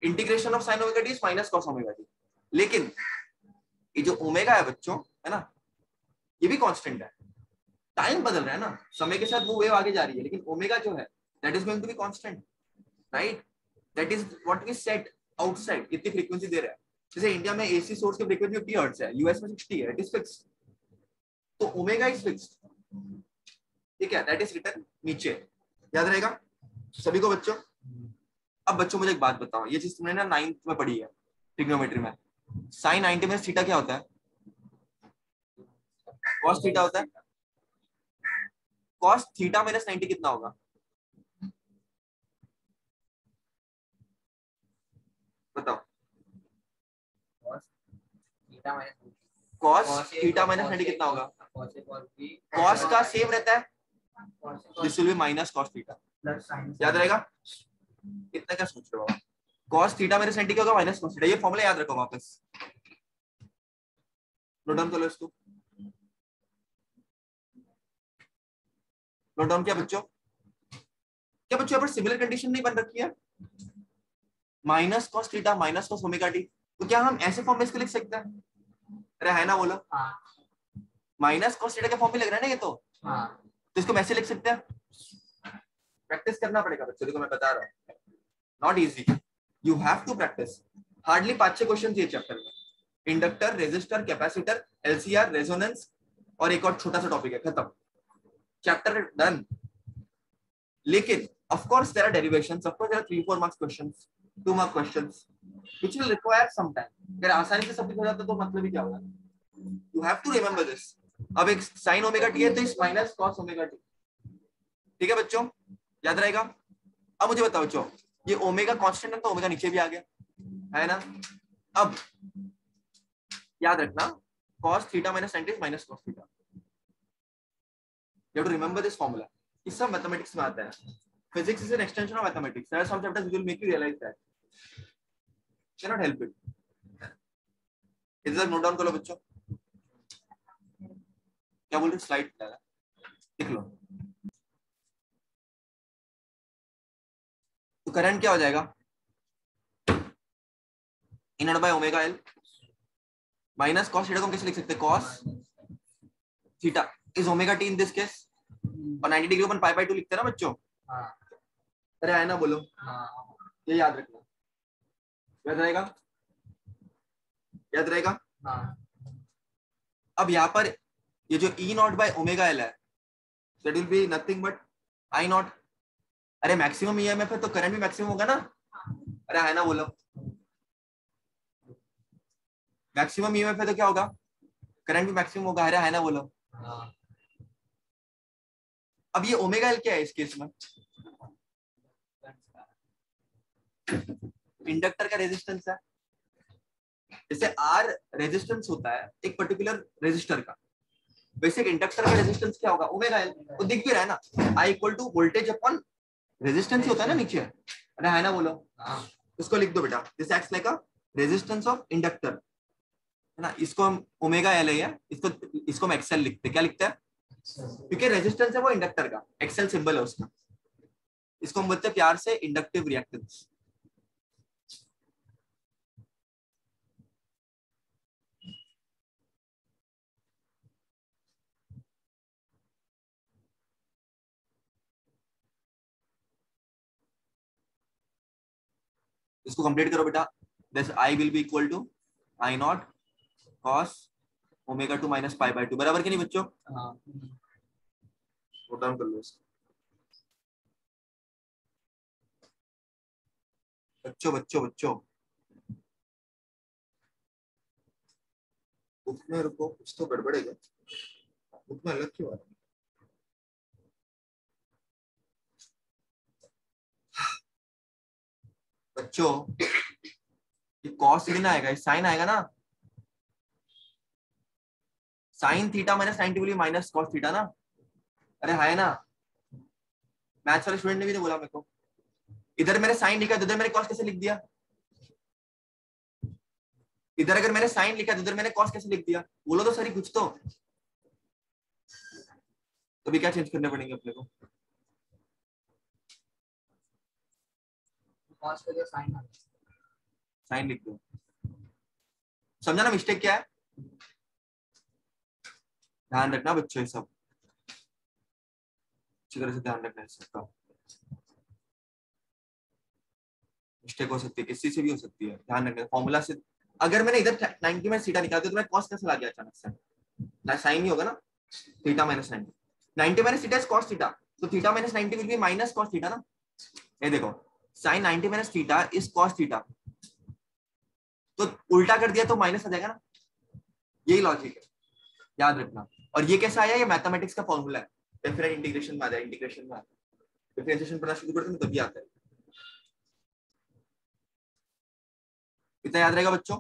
S1: integration of sine omega T is minus cos omega T. लेकिन ये जो ओमेगा है बच्चों, है ना, ये भी कांस्टेंट है, टाइम बदल रहा है ना, समय के साथ वो वेव आगे जा रही है, लेकिन ओमेगा जो है that is going to be constant, right. That is what we set outside, इतनी फ्रीक्वेंसी दे रहा है। जैसे इंडिया में एसी सोर्स की फ्रीक्वेंसी 50 हर्ट्ज है, यूएस में 60 है, इट इज फिक्स्ड, तो ओमेगा इज फिक्स्ड, ठीक है, दैट इज रिटन नीचे, याद रहेगा सभी को बच्चों। अब बच्चों मुझे एक बात बताओ, ये चीज तुमने ना 9th में पढ़ी है ट्रिग्नोमेट्री में, साइन 90 में थीटा क्या होता है, कॉस थीटा होता है। कॉस थीटा माइनस 90 कितना होगा, बताओ। कॉस थीटा माइनस 90 कितना होगा, कॉस का सेम रहता है, this will be minus cos theta, याद रहेगा। इतना क्या सोच रहे हो बाबा, कॉस थीटा माइनस 90 क्या होगा, माइनस कॉस थीटा, ये फॉर्मूला याद रखो वापस, नोट डाउन कर लो इसको, नोट डाउन किया बच्चों। क्या बच्चों यहाँ पर सिमिलर कंडीशन नहीं बन रखी है, minus cos theta minus cos omega T, तो क्या हम ऐसे फॉर्म में इसको लिख सकते हैं, अरे है ना बोलो, माइनस कॉस थीटा का फॉर्म भी लग रहा है ना ये तो इसको वैसे लिख सकते हैं। प्रैक्टिस करना पड़ेगा बच्चों, देखो मैं बता रहा हूँ, not easy, you have to practice. Hardly 5-6 question ये चैप्टर में, inductor, resistor, capacitor, LCR, resonance और एक और छोटा सा टॉपिक है, खत्म, चैप्टर डन। लेकिन of course there are derivations, of course there are 3-4 marks questions, 2 mark questions which will require some time। अगर आसानी से सब कुछ हो जाता तो मतलब ही क्या होगा, you have to remember this। अब एक sin ओमेगा टी है तो इस माइनस cos ओमेगा टी, ठीक है बच्चों, याद रहेगा। अब मुझे बताओ बच्चों, ये ओमेगा कांस्टेंट है तो ओमेगा नीचे भी आ गया, है ना। अब याद रखना, cos theta minus 90 is minus cos theta, you have to remember this formula। ये सब मैथमेटिक्स में आता है, physics is an extension of mathematics, there are some chapters which will make you realize that, cannot help it। इधर note down कर लो बच्चों, क्या बोल रहे, स्लाइड देख लो। तो करंट क्या हो जाएगा, in by omega L minus cos theta को हम कैसे लिख सकते हैं, cos theta is omega T in this case, और 90 डिग्री अपन पाई बाय 2 लिखते हैं ना बच्चों, अरे है ना बोलो, ये याद रखना, याद रहेगा, याद रहेगा। अब यहाँ पर ये जो ई नॉट बाय ओमेगा एल है, that will be nothing but I not, अरे मैक्सिमम ईएमएफ है तो करंट भी मैक्सिमम होगा ना, अरे है ना बोलो, मैक्सिमम ईएमएफ है तो क्या होगा, करंट भी मैक्सिमम होगा, अरे है ना बोलो। अब ये ओमेगा एल क्या है इस केस में, इंडक्टर का रेजिस्टेंस है, जैसे आर रेजिस्टेंस होता है एक पर्टिकुलर रेजिस्टर का, वैसे इंडक्टर का रेजिस्टेंस क्या होगा, ओमेगा एल, तो दिख भी रहा है ना, I equal to voltage upon resistance ही होता है ना नीचे, अरे है ना बोलो, इसको लिख दो बेटा, this acts like a resistance of inductor, है ना, इसको हम ओमेगा एल है, इसको हम एक्सएल लिखते हैं, क्या लिखते हैं, क्योंकि रेजिस्टेंस है वो इंडक्टर का, एक्सएल सिंबल है उसका, इसको हम बोलते हैं प्यार से इंडक्टिव रिएक्टेंस। इसको कंप्लीट करो बेटा, this I will be equal to I naught cos omega 2 minus pi by 2, बराबर कि नहीं बच्चों, नोट डाउन कर लो इसको बच्चों, बच्चों बच्चों उसमें रुको, कुछ तो गड़बड़ है क्या, उसमें अलग क्यों है, बच्चों ये कॉस भी ना आएगा, साइन आएगा ना, sign theta minus 90 will be minus cos theta ना, अरे है ना, मैथ्स वाले स्टूडेंट ने भी तो बोला मेरे को, इधर मैंने साइन लिखा, इधर मैंने कॉस कैसे लिख दिया? इधर अगर मैंने साइन लिखा, इधर मैंने कॉस कैसे लिख दिया? बोलो तो सही कुछ तो भी क्या चेंज करने पड़ेंगे अपने को?
S2: कॉस के लिए साइन आ गया,
S1: साइन लिख दो। समझा ना मिस्टेक क्या है? ध्यान रखना बच्चों, ये सब अच्छी तरह से ध्यान रखना है सबका। मिस्टेक हो सकती है, किसी से भी हो सकती है, ध्यान रखना। फॉर्मूला से अगर मैंने इधर 90 में थीटा निकाल दिया तो मैं कॉस कैसे ला गया अचानक से? ना साइन ही होगा ना, theta minus 90। 90 minus theta is cos theta, तो theta minus 90 will be minus cos theta ना। ये देखो sine 90 minus theta is cos theta, तो उल्टा कर दिया तो माइनस आ जाएगा ना। यही लॉजिक है, याद रखना। और ये कैसा आया? ये मैथमेटिक्स का फॉर्मूला है, डेफिनेट इंटीग्रेशन में आता है, इंटीग्रेशन में आता है। डिफरेंशिएशन पढ़ना शुरू करते हैं तभी आता है। कितना याद रहेगा बच्चों?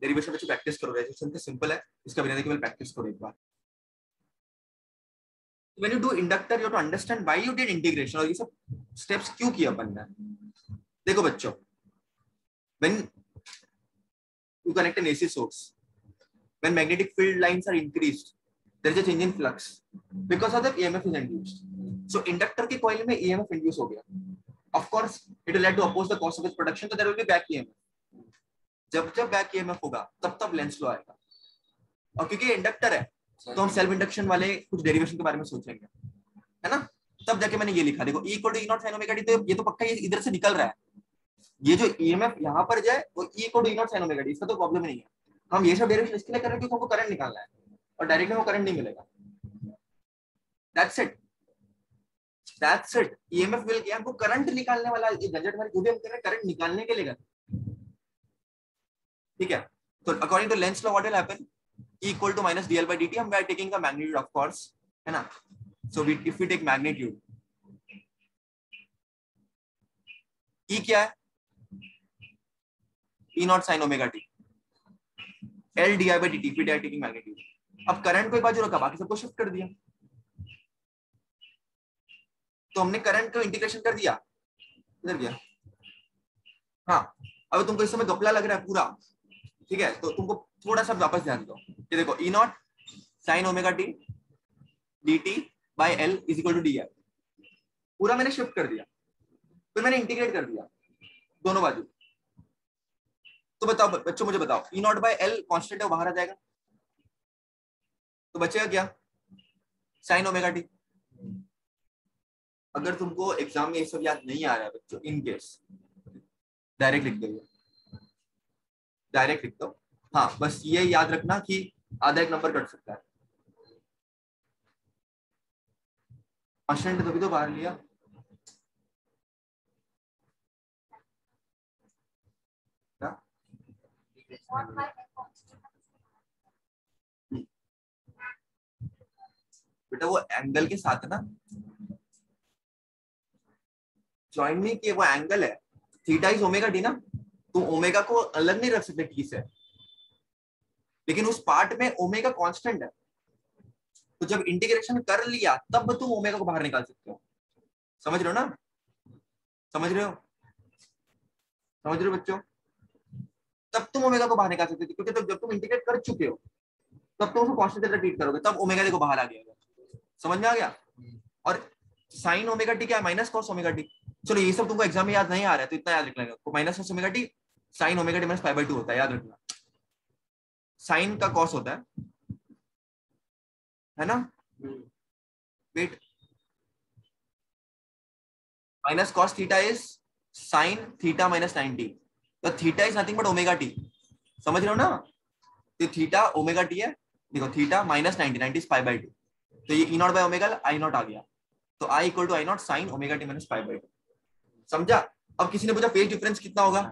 S1: डेरिवेशन बच्चों प्रैक्टिस करो, रेजिस्टेंस सिंपल है, इसका बिना केवल प्रैक्टिस करो एक बार। When you do inductor, you have to understand why you did integration और ये सब steps क्यों किया अपन ने। देखो बच्चों, when you connect an AC source, when magnetic field lines are increased, there is a change in flux because of the EMF is induced. So inductor के coil में EMF induce हो गया. Of course, it will lead to oppose the cause of its production, so there will be back EMF. जब जब back EMF होगा, तब तब lens लो आएगा। और क्योंकि इंडक्टर है, तो हम सेल्फ इंडक्शन वाले कुछ डेरिवेशन के बारे में सोचेंगे, है ना? तब जाके मैंने ये लिखा, देखो E equal to E naught sine omega T, तो ये तो पक्का ये इधर से निकल रहा है। ये जो EMF यहाँ पर जाए वो E equal to E naught sine omega T, इसका तो प्रॉब्लम नहीं है। हम ये सब डेरिवेशन इसके लिए कर रहे हैं क्योंकि हमको करंट निकालना है और डायरेक्टली वो करंट नहीं मिलेगा। That's it, that's it. EMF मिल गया, हमको करंट निकालने वाला ये झंझट वाली जो भी हम कर रहे हैं करंट निकालने के लिए। ठीक है, तो according to Lenz law what will happen? E equal to minus dl by dt, हम are taking the magnitude of course, है ना? So if we take magnitude, E क्या है? E not sin omega t, L di by dt, if we are taking magnitude। अब current को एक बाजू रखा, बाकी सबको शिफ्ट कर दिया, तो हमने करंट को इंटीग्रेशन कर दिया, इधर गया। हाँ, अब तुमको इस समय गपला लग रहा है पूरा, ठीक है? तो तुमको थोड़ा सा वापस ध्यान दो। ये देखो E naught sine omega T dt by L is equal to D I, पूरा मैंने शिफ्ट कर दिया, फिर मैंने इंटीग्रेट कर दिया दोनों बाजू। तो बताओ बच्चों, मुझे बताओ E naught by L constant है, बाहर आ जाएगा, तो बचेगा क्या? Sine omega T. अगर तुमको एग्जाम में ये सब याद नहीं आ रहा है बच्चों, इन केस डायरेक्ट लिख दो, डायरेक्ट लिख दो। हाँ, बस ये याद रखना कि आधा एक नंबर कट सकता है। कांस्टेंट तभी तो बाहर लिया। बेटा वो एंगल के साथ ना ज्वाइन नहीं किए, वो एंगल है, थीटा इज ओमेगा टी ना, तो ओमेगा को अलग नहीं रख सकते टी से, लेकिन उस पार्ट में ओमेगा कांस्टेंट है, तो जब इंटीग्रेशन कर लिया तब तुम ओमेगा को बाहर निकाल सकते हो। समझ रहे हो ना? समझ रहे हो? समझ रहे हो बच्चों? तब तुम ओमेगा को बाहर निकाल सकते हो, क्योंकि जब तुम इंटीग्रेट कर चुके हो तब तुम उसको कांस्टेंट तरह ट्रीट करोगे, तब ओमेगा देखो बाहर आ गया। समझ में आ गया? और साइन ओमेगा टी क्या है? Minus cos omega T. चलो ये सब तुमको एग्जाम में याद नहीं आ रहा है तो इतना याद रखना है, minus cos omega T sign omega T minus pi by 2 होता है, याद रखना। साइन का कॉस होता है ना? Wait, minus cos theta is sine theta minus 90, तो theta is nothing but omega T. समझ रहे हो ना? तो थीटा ओमेगा टी है, देखो theta minus 90 is pi by 2, तो ये E naught by omega I naught आ गया, तो I equal to I naught sine omega T minus pi by 2। समझा? अब किसी ने पूछा फेज डिफरेंस कितना होगा?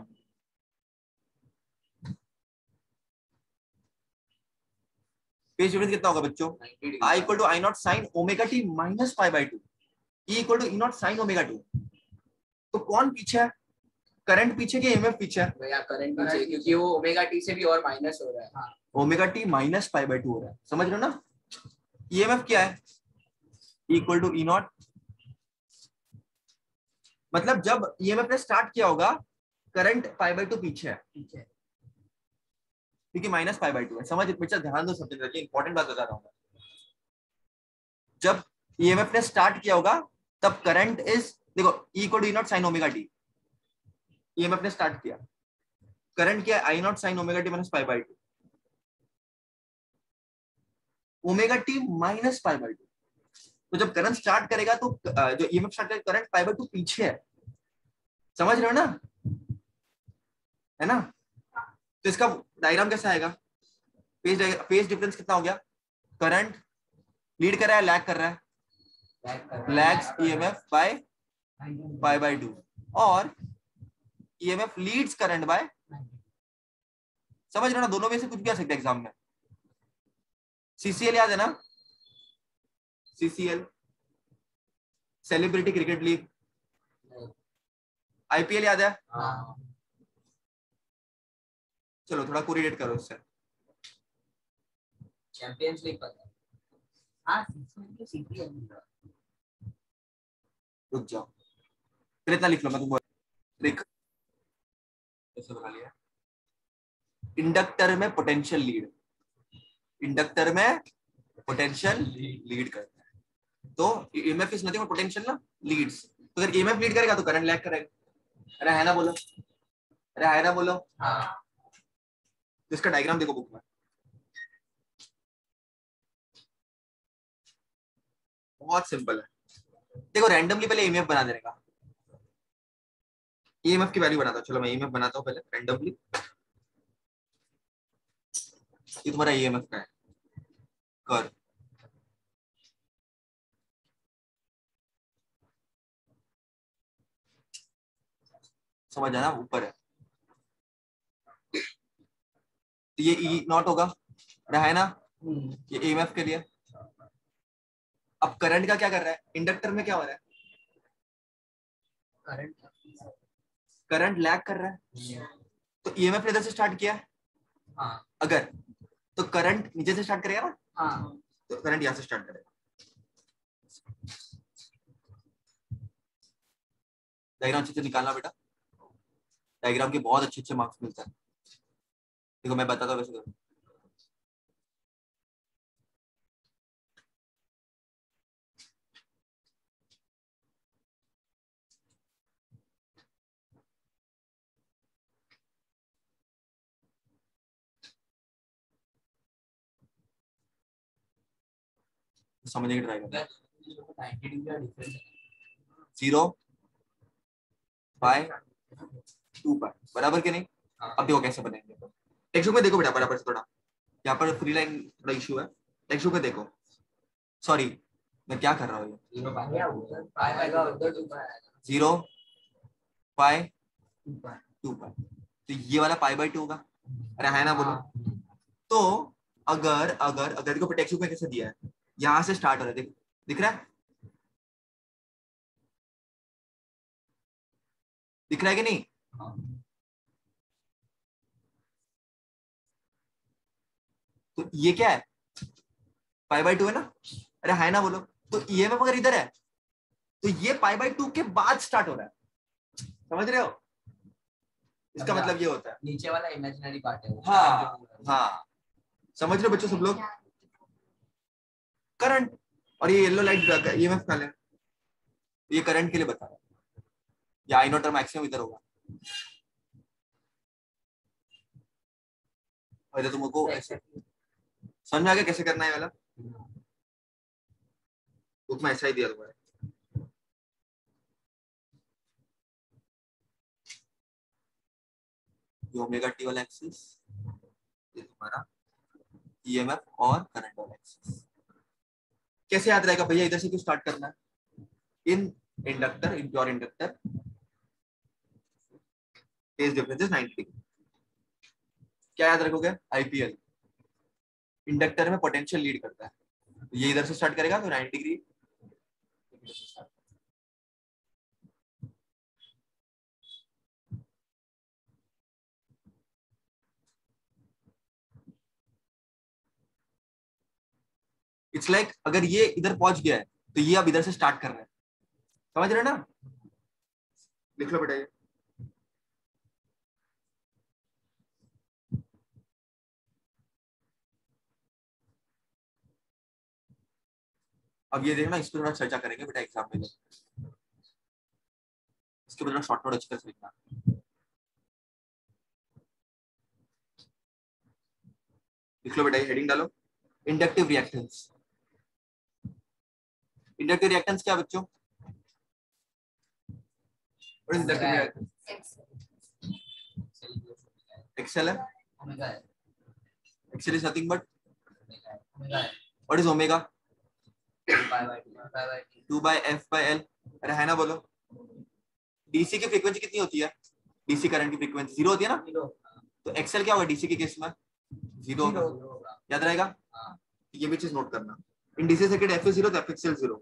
S1: फेज डिफरेंस कितना होगा बच्चों? I equal to I naught sine omega T minus pi by 2, E equal to E naught sine omega T. तो कौन पीछे है? करंट पीछे के एमएफ पीछे है?
S2: भैया करंट पीछे, क्योंकि वो ओमेगा टी से भी और माइनस हो रहा है। हाँ,
S1: omega T minus pi by 2 हो रहा है। समझ रहे हो ना? ईएमएफ क्या है? इक्वल टू ई नॉट, मतलब जब ईएमएफ ने स्टार्ट किया होगा करंट पाई बाय 2 पीछे है, क्योंकि माइनस पाई बाय 2 है। समझ, बच्चा ध्यान दो, सब्जेक्ट रखिए, इंपॉर्टेंट बात बता रहा हूँ। जब ईएमएफ ने स्टार्ट किया होगा तब करंट इज, देखो equal to E naught sine omega T, EMF ने स्टार्ट किया, करंट क्या है? I naught sine omega T minus pi by 2, omega T minus pi by 2। तो जब करंट स्टार्ट करेगा तो जो ईएमएफ स्टार्ट करेगा करंट पाई बाय 2 पीछे है, समझ रहे हो ना, है ना? तो इसका डायग्राम कैसा आएगा? फेज डिफरेंस कितना हो गया? करंट लीड कर रहा है, लैग कर रहा है, lags EMF by pi by 2, और ईएमएफ लीड्स करंट बाय, समझ रहे हो ना? दोनों में से कुछ भी आ सकता है एग्जाम में। सीसीएल याद है ना? CCL, celebrity cricket league. IPL याद है? चलो थोड़ा कोरिलेट करो इससे।
S2: चैंपियंस लीग पता है। हाँ, सीपीएल।
S1: रुक जाओ, फिर इतना लिख लो, मैं तुमको ट्रिक ऐसे बना लिया। इंडक्टर में पोटेंशियल लीड, इंडक्टर में पोटेंशियल लीड करता है, तो EMF is nothing but potential ना, लीड्स। तो अगर ईएमएफ लीड करेगा तो करंट लैग करेगा। अरे है ना बोलो, अरे है ना बोलो।
S2: हाँ,
S1: तो इसका डायग्राम देखो बुक में, बहुत सिंपल है। देखो रैंडमली पहले ईएमएफ बना देने का, ईएमएफ की वैल्यू बनाता हूँ। चलो मैं ईएमएफ बनाता हूँ पहले रैंडमली। ये तुम्हारा ईएमएफ का है कर, समझ आना, ऊपर है तो ये ई नॉट होगा, रहा है ना? ये ईएमएफ के लिए। अब करंट का क्या कर रहा है? इंडक्टर में क्या हो रहा है?
S2: करंट।
S1: करंट लैग कर रहा है, तो ईएमएफ ने इधर से स्टार्ट किया है।
S2: हाँ,
S1: अगर तो करंट नीचे से स्टार्ट करेगा ना,
S2: हाँ,
S1: तो करंट यहां से स्टार्ट करेगा। डायग्राम अच्छे से निकालना बेटा, डायग्राम के बहुत अच्छे अच्छे मार्क्स मिलते हैं। देखो मैं बताता हूँ वैसे करो। समझने की ट्राई करना।
S2: 90 डिग्री का डिफरेंस है।
S1: 0 बाय 2 पाई, बराबर के नहीं? अब देखो कैसे बनेंगे। टेक्स्ट में देखो बेटा बराबर से थोड़ा, यहाँ पर फ्री लाइन थोड़ा इशू है, टेक्स्ट में देखो। सॉरी मैं क्या कर रहा हूँ, ये
S2: 0 पाई उधर पाई आएगा, उधर 2 पाई आएगा।
S1: 0 पाई
S2: 2 पाई।
S1: 2 पाई, तो ये वाला पाई बाय 2 होगा। अरे है ना बोलो। तो अगर अगर अगर देखो टेक्स्ट में कैसे दिया है, यहाँ से स्टार्ट हो रहा है, दिख रहा है? दिख रहा है कि नहीं? तो ये क्या है? पाई बाय 2 है ना? अरे है ना बोलो। तो ईएमएफ अगर इधर है तो ये पाई बाय 2 के बाद स्टार्ट हो रहा है, समझ रहे हो? इसका मतलब ये होता है,
S2: नीचे वाला इमेजिनरी पार्ट है वो।
S1: हाँ हाँ, समझ रहे हो बच्चों सब लोग? करंट, और ये येलो लाइट ईएमएफ का है, ये करंट के लिए बता रहा है। ये आई नॉट मैक्सिमम इधर होगा, और इधर तुमको ऐसे समझ में आ गया कैसे करना है वाला? बुक में ऐसा ही दिया हुआ है। ये ओमेगा टी वाला एक्सिस, ये तुम्हारा ईएमएफ और करंट वाला एक्सिस। कैसे याद रहेगा भैया? इधर से क्यों स्टार्ट करना है? In inductor, in pure inductor phase difference is 90 degree. क्या याद रखोगे? आईपीएल, इंडक्टर में पोटेंशियल लीड करता है, तो ये इधर से स्टार्ट करेगा तो 90 डिग्री इट्स लाइक अगर ये इधर पहुंच गया है तो ये अब इधर से स्टार्ट कर रहा है, समझ रहे ना? लिख लो बेटा ये। अब ये देखना, इस पर थोड़ा चर्चा करेंगे बेटा एग्जाम में, इसके बाद शॉर्ट नोट अच्छी तरह से लिखना। लिख लो बेटा ये, हेडिंग डालो, इंडक्टिव रिएक्टेंस। इंडक्टिव रिएक्टेंस क्या बच्चों? What is inductive reactance? XL है, XL is nothing but what is omega? 2/f/l। अरे है ना, बोलो। डीसी की फ्रीक्वेंसी कितनी होती है? डीसी करंट की फ्रीक्वेंसी 0 होती है ना, तो एक्सेल क्या होगा डीसी के केस में? 0 होगा, याद रहेगा? ये भी चीज नोट करना, in DC circuit F is 0 तो एफ एक्सेल 0।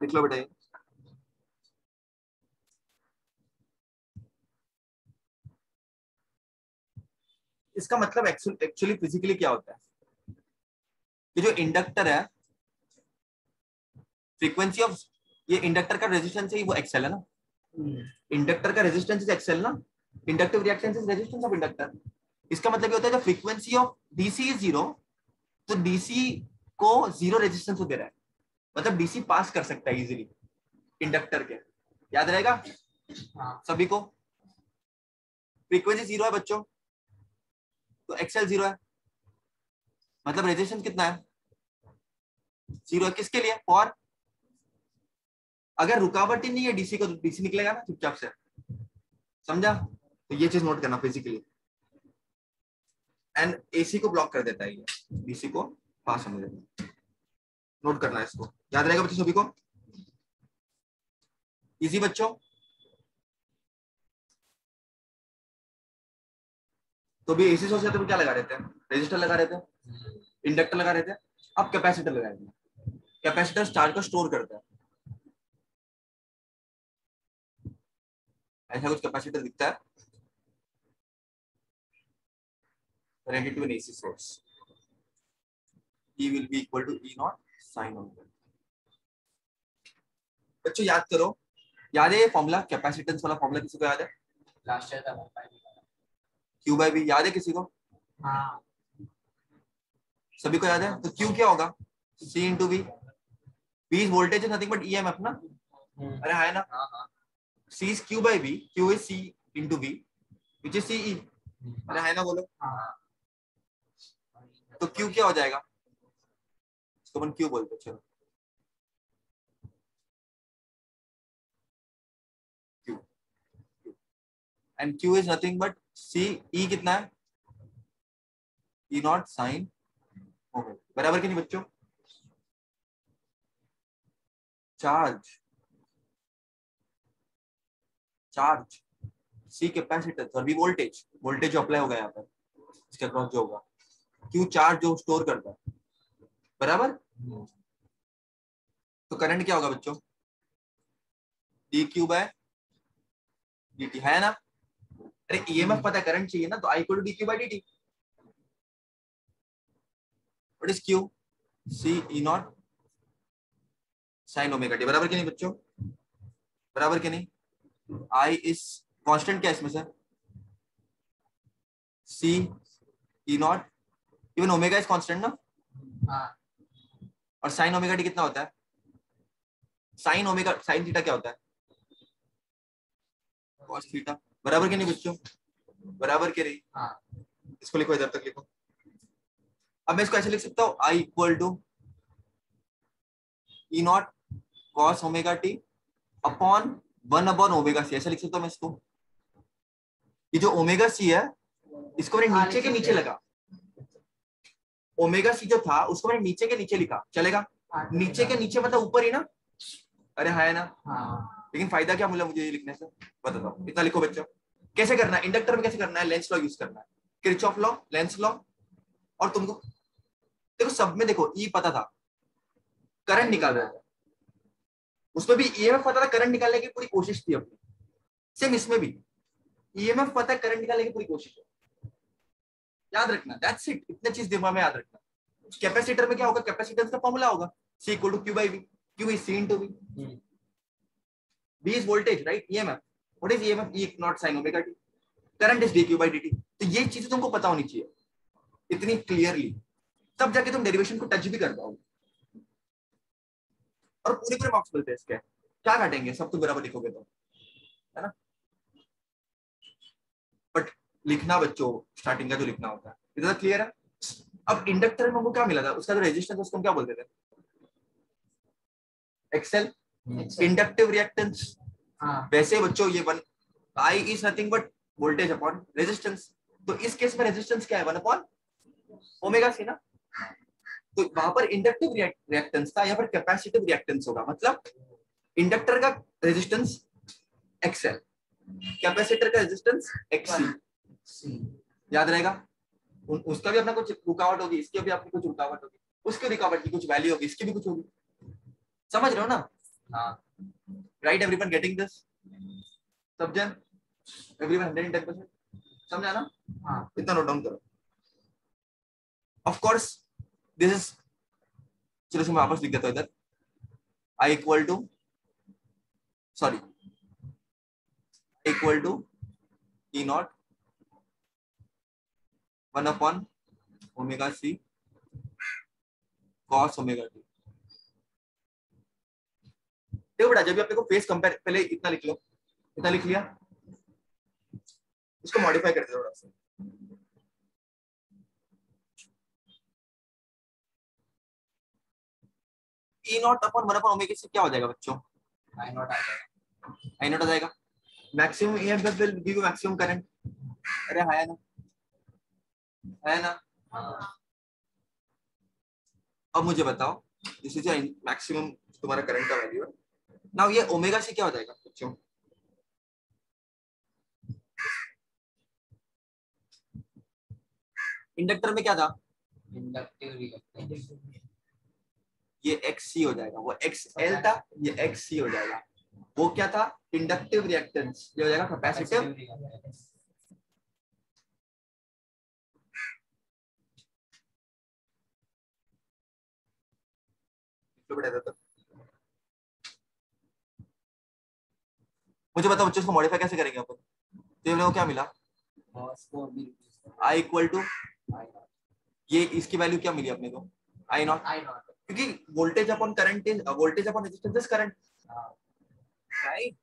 S1: लिख लो बेटा ये। इसका मतलब एक्चुअली फिजिकली क्या होता है? ये जो इंडक्टर है, फ्रीक्वेंसी ऑफ ये इंडक्टर का रेजिस्टेंस है, वो एक्सेल है ना, इंडक्टर का रेजिस्टेंस इज एक्सेल ना, inductive reactance is resistance of inductor. इसका मतलब ये होता है जब फ्रीक्वेंसी ऑफ डीसी इज 0 तो डीसी को 0 रेजिस्टेंस दे रहा है, मतलब डीसी पास कर सकता है इजीली इंडक्टर के, याद रहेगा सभी को? फ्रीक्वेंसी 0 है बच्चों तो एक्सेल 0 है, मतलब रेजिस्टेंस कितना है? 0 है। किसके लिए? फॉर अगर रुकावट ही नहीं है डीसी को तो डीसी निकलेगा ना चुपचाप से, समझा? तो ये चीज नोट करना फिजिकली, एंड एसी को ब्लॉक कर देता है ये, डीसी को पास होने देता है। नोट करना है इसको, याद रहेगा बच्चों सभी को? इजी बच्चों? तो भी एसी सोच तो क्या लगा रहते हैं? रेजिस्टर लगा रहते हैं, इंडक्टर लगा रहते हैं, अब कैपेसिटर लगा रहते हैं। कैपेसिटर चार्ज को स्टोर करता है, ऐसा कुछ कैपेसिटर दिखता है connected to an AC source. E will be equal to E naught sin omega. बच्चों याद करो, याद है ये फॉर्मूला, कैपेसिटेंस वाला फॉर्मूला किसी को याद है?
S2: लास्ट ईयर था
S1: Q by V याद है किसी को?
S2: हाँ
S1: सभी को याद है? तो Q क्या होगा? C into V. V is voltage is nothing but EMF ना? अरे है ना? C is Q by V. Q is C into V, which is CE. अरे है ना, बोलो। तो Q क्या हो जाएगा? इसको अपन Q बोलते हैं, चलो Q, and Q is nothing but C, E कितना है? E naught sin ओमेगा, बराबर कि नहीं बच्चों? चार्ज C कैपेसिटर और V वोल्टेज, वोल्टेज जो अप्लाई होगा यहाँ पर इसके अक्रॉस जो होगा, Q चार्ज जो स्टोर करता है, बराबर? तो करंट क्या होगा बच्चों? dq by dt है ना? अरे EMF पता है, करंट चाहिए ना, तो I equal to dq by dt. What is Q? C E naught sin omega t, बराबर कि नहीं बच्चों? बराबर कि नहीं? I इस कांस्टेंट क्या इसमें से? C E naught, even omega is constant ना, और sin ओमेगा t कितना होता है? sin ओमेगा sin थीटा क्या होता है? cos थीटा, बराबर कि नहीं बच्चों? बराबर के नहीं? इसको लिखो, इधर तक लिखो। अब मैं इसको ऐसे लिख सकता हूँ, I equal to E naught cos omega t upon 1 omega c, ऐसा लिख सकता हूँ मैं इसको। ये जो ओमेगा c है इसको मैंने नीचे के नीचे लगा, ओमेगा c जो था उसको मैंने नीचे के नीचे लिखा, चलेगा? नीचे के नीचे मतलब ऊपर ही ना, अरे है ना? लेकिन फायदा क्या मिला मुझे ये लिखने से, बता दो। इतना लिखो बच्चों। कैसे करना है इंडक्टर में, कैसे करना है? लेंस लॉ यूज करना है, किरचॉफ लॉ, लेंस लॉ। और तुमको देखो सब में देखो ई पता था, करंट निकाल रहा था, उसमें भी ईएमएफ पता था, करंट निकालने की पूरी कोशिश थी अपनी। सेम इसमें भी ईएमएफ पता है, करंट निकालने की पूरी कोशिश है। याद रखना, दैट्स इट। इतने चीज दिमाग में याद रखना। कैपेसिटर में क्या होगा, कैपेसिटेंस का फॉर्मूला होगा C equal to Q by V, Q is C into V, V is voltage right, EMF, what is EMF, E naught sine omega T, current is dq by dt। तो ये चीजें तुमको पता होनी चाहिए इतनी क्लियरली, तब जाके तुम डेरिवेशन को टच भी कर पाओगे। और पूरे पूरे मार्क्स मिलते हैं इसके, क्या काटेंगे, सब तुम बराबर लिखोगे तो, है ना। बट लिखना बच्चों स्टार्टिंग का जो लिखना होता है, इतना क्लियर है। अब इंडक्टर में हमको क्या मिला था, उसका जो रेजिस्टेंस उसको हम क्या बोलते थे, एक्सेल, इंडक्टिव रिएक्टेंस। वैसे बच्चों ये one I is nothing but voltage upon resistance. तो इस केस में रेजिस्टेंस क्या है, 1 अपॉन ओमेगा सी ना। तो वहां पर इंडक्टिव रिएक्टेंस था, यहाँ पर कैपेसिटिव रिएक्टेंस होगा। मतलब इंडक्टर का रेजिस्टेंस एक्सएल, कैपेसिटर का रेजिस्टेंस एक्सी। याद रहेगा, उसका भी अपना कुछ रुकावट होगी, इसकी भी अपनी कुछ रुकावट होगी, उसकी रुकावट की कुछ वैल्यू होगी, इसकी भी कुछ होगी। समझ रहे हो ना? Right, everyone getting this? सब जन, एवरीवन 110% समझा ना? इतना नोट डाउन करो। ऑफ कोर्स दिस इज, चलो मैं वापस लिख देता हूं इधर, I equal to, sorry, equal to E naught 1 upon omega C cos omega T. देखो बेटा, जब भी अपने को फेस कंपेयर, पहले इतना लिख लो, इतना लिख लिया, इसको मॉडिफाई कर दो थोड़ा सा। E naught upon 1 upon omega C क्या हो जाएगा बच्चों,
S2: आई नॉट आ जाएगा,
S1: आई नॉट आ जाएगा। Maximum EMF will give you maximum current. अरे है ना, है ना। अब मुझे बताओ, दिस इज मैक्सिमम तुम्हारा करंट का वैल्यू है। नाउ ये ओमेगा सी क्या हो जाएगा बच्चों, इंडक्टर में क्या था,
S2: इंडक्टिव रिएक्टेंस,
S1: ये XC हो जाएगा, वो XL था, ये XC हो जाएगा। वो क्या था, इंडक्टिव रिएक्टेंस, ये हो जाएगा कैपेसिटिव। मुझे बताओ बच्चों, इसको मॉडिफाई कैसे करेंगे अपन। तो ये लोगों को क्या मिला, I इक्वल टू, ये इसकी वैल्यू क्या मिली अपने को, I नॉट, क्योंकि voltage upon current is voltage upon resistance is current, right.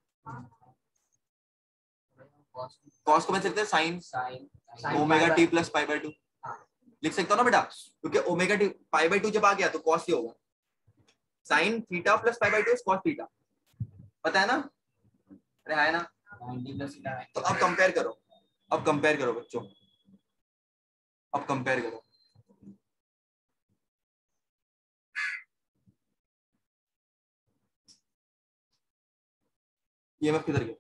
S1: Cos को मैं सकते हैं sign omega T plus pi by 2 लिख सकता हूँ ना बेटा, क्योंकि ओमेगा टी पाई बाय 2 जब आ गया तो कॉस ही होगा, sine theta plus pi by 2 is cos theta, पता है ना। अरे है ना। तो अब कंपेयर करो, अब कंपेयर करो बच्चों, अब कंपेयर करो। ईएमएफ किधर गया,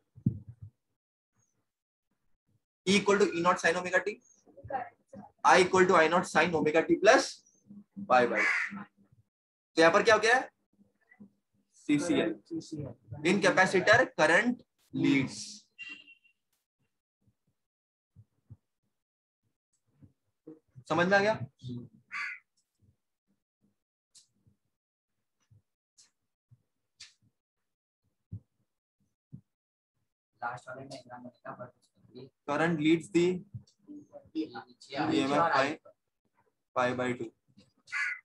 S1: E equal to E naught sine omega T, I equal to I naught sine omega T plus pi by. तो यहाँ पर क्या हो गया है, CCL। In capacitor current leads, समझ में आ गया।
S2: लास्ट वाले में एग्जाम में क्या पढ़ा,
S1: current Leeds the EMF by pi by 2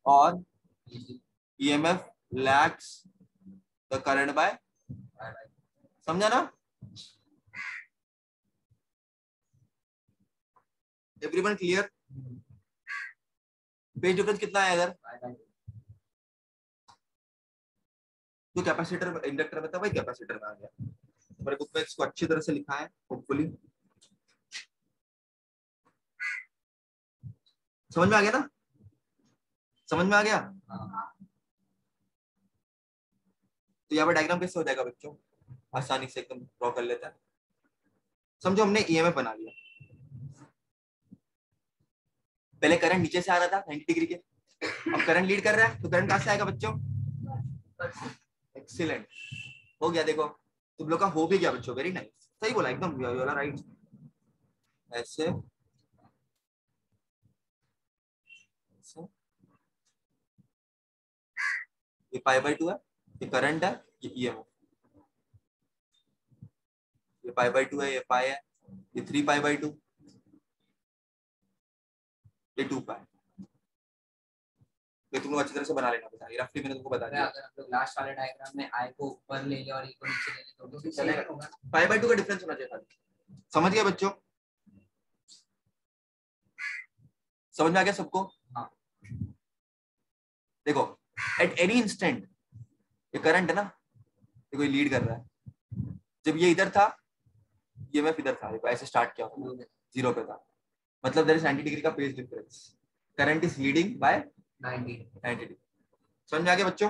S1: और EMF lags the current by, समझा ना। Everyone clear. पेज डिफरेंस कितना है इधर, जो कैपेसिटर इंडक्टर में था वही कैपेसिटर में आ गया। हमारे बुक में इसको अच्छी तरह से लिखा है, होपफुली समझ में आ गया ना, समझ में आ गया। तो यहाँ पर डायग्राम कैसे हो जाएगा बच्चों, आसानी से एकदम ड्रॉ कर लेते हैं। समझो हमने ईएमएफ बना लिया, पहले करंट नीचे से आ रहा था 90 डिग्री के, अब करंट लीड कर रहा है, तो करंट कहां से आएगा बच्चों, एक्सीलेंट, हो गया। देखो तुम लोग का हो भी गया बच्चों, वेरी नाइस, सही बोला एकदम, यू आर राइट। ऐसे ये पाई बाय 2 है, ये करंट है, ये ईएमएफ, ये पाई बाय 2 है, ये पाई है, ये 3 पाई बाय 2, ये 2 पाई। तो तुम लोग अच्छी तरह से बना लेना बेटा, ये रफली मैंने तुमको बता दिया।
S2: अगर हम लोग लास्ट वाले डायग्राम में आई को ऊपर ले ले और ई को नीचे ले ले तो भी चलेगा।
S1: पाई बाय 2 का डिफरेंस होना चाहिए खाली, समझ गया बच्चों? समझ में आ गया सबको?
S2: हाँ।
S1: देखो एट एनी इंस्टेंट ये करंट है ना, ये कोई लीड कर रहा है, जब ये इधर था ये मैं इधर था, देखो ऐसे स्टार्ट किया 0 पे था, मतलब देयर इज 90 डिग्री का phase difference, current is leading by 90 degree. समझ में आ गया बच्चों?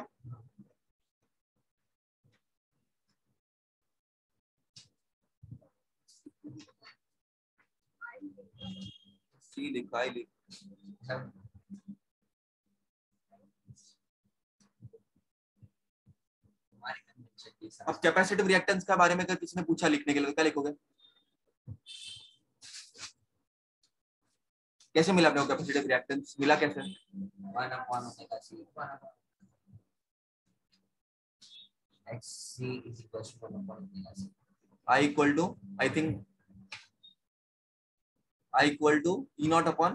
S1: सी लिख, आई लिख। अब कैपेसिटिव रिएक्टेंस के बारे में अगर किसी ने पूछा लिखने के लिए तो क्या लिखोगे? कैसे मिला अपने को कैपेसिटिव रिएक्टेंस, मिला कैसे?
S2: 1/ωc xc is equals to 1/ωc.
S1: I equal to, I think I equal to E naught upon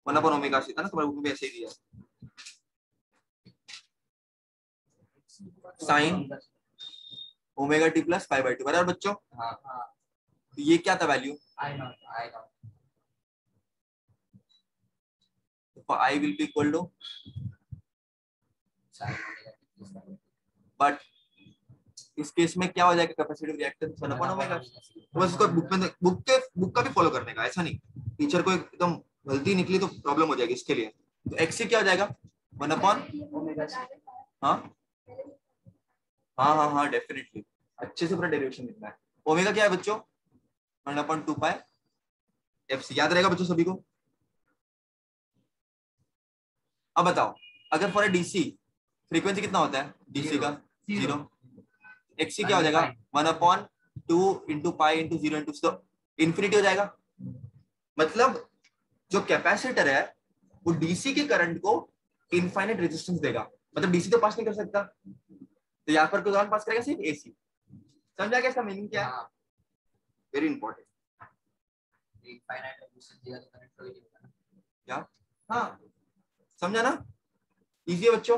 S1: 1/ωc था ना, तुम्हारे बुक में ऐसे ही दिया, sign omega T plus pi by 2, बराबर बच्चों?
S2: हाँ।
S1: तो ये क्या था वैल्यू?
S2: I naught
S1: तो I will be equal to,
S2: sin ωt,
S1: but इस केस में क्या हो जाएगा कैपेसिटिव रिएक्टेंस 1/ωc। तो बस इसको बुक का भी फॉलो करने का, ऐसा नहीं टीचर को एकदम गलती निकली तो प्रॉब्लम हो जाएगी इसके लिए। तो एक्स क्या हो जाएगा 1/, हाँ हाँ हाँ हाँ डेफिनेटली, अच्छे से पूरा डेरिवेशन लिखना है। ओमेगा क्या है बच्चों? 1/2 पाई एफसी, याद रहेगा बच्चों सभी को? अब बताओ अगर फॉर ए डीसी फ्रीक्वेंसी कितना होता है डीसी का? 0। एक्सी क्या हो जाएगा? 1/2 इंटू पाई इंटू 0 इंटू, तो इन्फिनिटी हो जाएगा। मतलब जो कैपेसिटर है वो डीसी के करंट को इनफाइनाइट रेजिस्टेंस देगा, मतलब डीसी तो पास नहीं कर सकता, तो यहाँ पर कौन पास करेगा? सिर्फ एसी। समझा क्या इसका मीनिंग क्या है? Very important.
S2: इनफाइनाइट रेजिस्टेंस दिया तो करंट फ्लो ही नहीं होगा ना।
S1: क्या? हाँ समझा ना, इजी है बच्चों।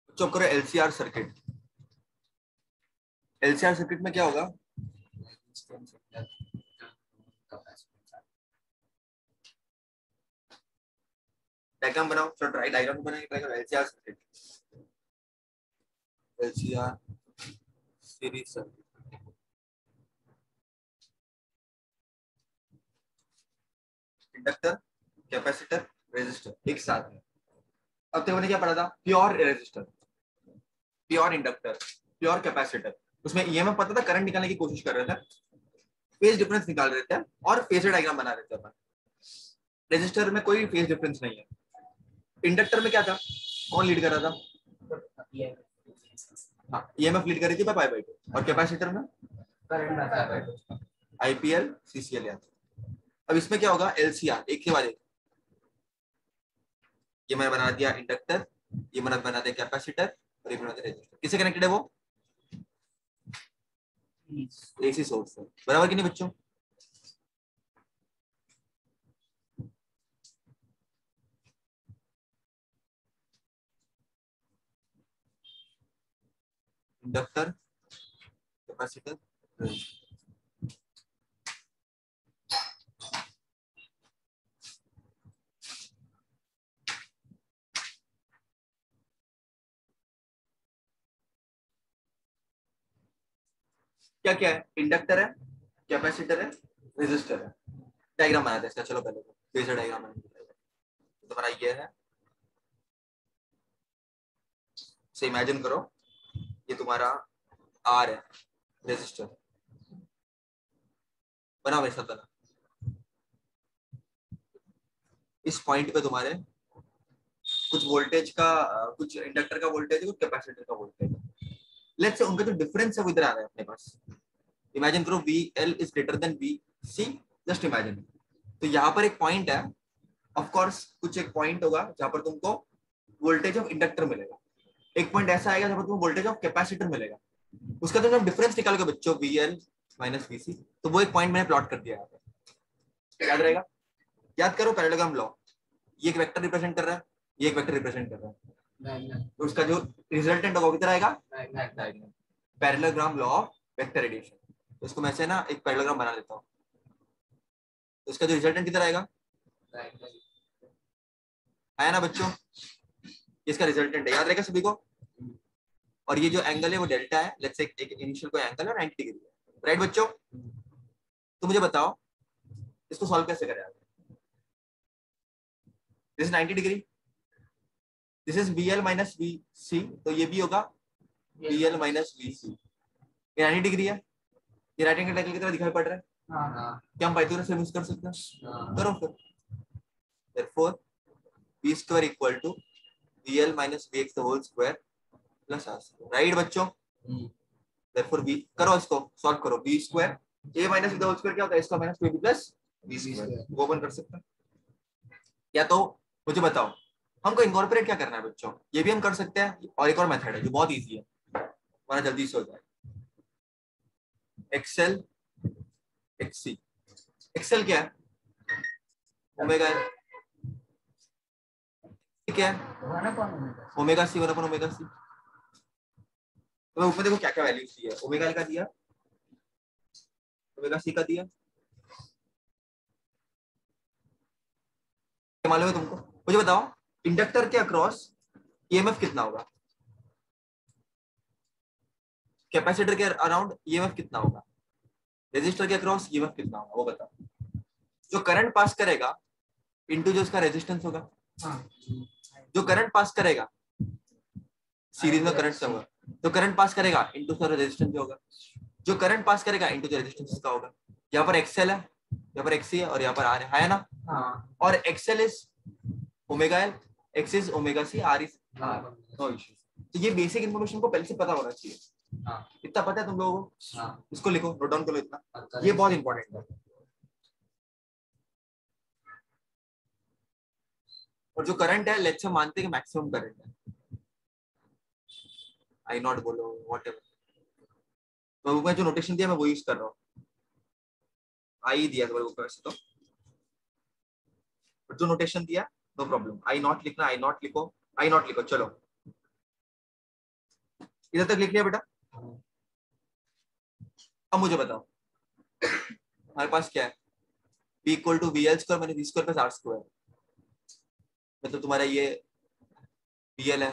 S1: बच्चों करो एलसीआर सर्किट। एलसीआर सर्किट में क्या होगा? डायग्राम बनाओ, चलो ट्राई डायग्राम बनाने की ट्राई करो। LCR circuit, LCR series circuit, inductor capacitor resistor एक साथ में। अब तक मैंने क्या पढ़ा था? Pure resistor, pure inductor, pure capacitor, उसमें ईएमएफ पता था, करंट निकालने की कोशिश कर रहे थे, फेज डिफरेंस निकाल रहे थे और फेजर डायग्राम बना रहे थे अपन। रेजिस्टर में कोई फेज डिफरेंस नहीं है। इंडक्टर में क्या था? कौन लीड कर रहा था? हाँ ईएमएफ लीड कर रही थी पाई बाय 2, और कैपेसिटर में
S2: करंट
S1: आईपीएल सीसीएल याद। अब इसमें क्या होगा? एलसीआर, एक के बाद एक। ये मैंने बना दिया इंडक्टर, ये मैंने बना दिया कैपेसिटर, और ये बना दिया रेजिस्टर। किससे कनेक्टेड है वो? एसी सोर्स है, बराबर कि नहीं बच्चों? Inductor capacitor resistor. क्या क्या है? इंडक्टर है, कैपेसिटर है, रेजिस्टर है। डायग्राम बनाते हैं इसका, चलो पहले तो फेजर डायग्राम बनाते हैं। तो तुम्हारा ये है, से इमेजिन करो ये तुम्हारा आर है रेजिस्टर, बना मेरे साथ बना। इस पॉइंट पे तुम्हारे कुछ वोल्टेज का कुछ इंडक्टर का वोल्टेज है, कुछ कैपेसिटर का वोल्टेज है। लेट्स से उनका जो डिफरेंस है वो इधर आ रहा है अपने पास। इमेजिन करो VL is greater then VC, just imagine. तो यहाँ पर एक पॉइंट है, ऑफ कोर्स कुछ एक पॉइंट होगा जहाँ पर तुमको वोल्टेज ऑफ इंडक्टर मिलेगा, एक पॉइंट ऐसा आएगा जहाँ पर तुमको वोल्टेज ऑफ कैपेसिटर मिलेगा। उसका तो जब डिफरेंस निकालोगे बच्चों VL माइनस VC, तो वो एक पॉइंट मैंने प्लॉट कर दिया यहाँ पे, याद रहेगा। याद करो पैरेललोग्राम लॉ, ये एक वेक्टर रिप्रेजेंट कर रहा है, ये एक वेक्टर रिप्रेजेंट कर रहा है, तो उसका जो रिजल्टेंट होगा किधर आएगा, parallelogram law of vector addition. तो इसको मैं से ना एक पैरेललोग्राम बना लेता हूँ, तो इसका जो रिजल्टेंट किधर आएगा, आया ना बच्चों, इसका रिजल्टेंट है, याद रहेगा सभी को। और ये जो एंगल है वो डेल्टा है, लेट्स से एक इनिशियल कोई एंगल है 90 डिग्री है, राइट बच्चों। तो मुझे बताओ इसको सॉल्व कैसे करें आगे। This is 90 degree, this is VL minus VC, तो ये भी होगा VL माइनस VC। ये 90 डिग्री है, ये राइट एंगल की तरह दिखाई पड़ रहा है। क्या हम पाइथागोरस से यूज कर सकते हैं, करो फिर। therefore v square equal to VL minus VX the whole square plus R square, right बच्चों। therefore v करो, इसको सॉल्व करो, v square a minus the whole square क्या होता है, इसका minus 2ab plus v square, वो अपन कर सकते हैं। या तो मुझे बताओ हमको इनकॉर्पोरेट क्या करना है बच्चों, ये भी हम कर सकते हैं, और एक और मेथड है जो बहुत इजी है, हमारा जल्दी से हो जाए। एक्सेल XC, एक्सेल क्या है, ओमेगा है, क्या है ओमेगा C 1 ओमेगा C। तो ऊपर देखो क्या क्या वैल्यूज दी है, ओमेगा L का दिया, ओमेगा C का दिया, मालूम है तुमको। मुझे बताओ इंडक्टर के अक्रॉस EMF कितना होगा, कैपेसिटर के अराउंड EMF कितना होगा, रेजिस्टर के अक्रॉस EMF कितना होगा, वो बताओ। जो करंट पास करेगा इनटू जो उसका रेजिस्टेंस होगा, जो करंट पास करेगा सीरीज में करंट से होगा, तो करंट पास करेगा इनटू उसका रेजिस्टेंस होगा, जो करंट पास करेगा इनटू जो रेजिस्टेंस का होगा। यहाँ पर XL है, यहाँ पर XC है, और यहाँ पर R है ना। और XL is omega L, X is omega C, R is no issues. तो ये बेसिक इन्फॉर्मेशन को पहले से पता होना चाहिए। इतना पता है तुम लोगों को, इसको लिखो, नोट डाउन करो इतना, ये बहुत इंपॉर्टेंट है। और जो करंट है लेट्स से मानते हैं कि मैक्सिमम करंट है, आई नॉट बोलो व्हाटएवर, तो मैं जो नोटेशन दिया मैं वो यूज कर रहा हूँ, आई दिया था ऊपर वैसे तो, जो नोटेशन दिया नो प्रॉब्लम, आई नॉट लिखना, आई नॉट लिखो, आई नॉट लिखो। चलो इधर तक लिख लिया बेटा। अब मुझे बताओ हमारे पास क्या है, P equal to VL square minus V square plus R square, मतलब तुम्हारा ये VL है,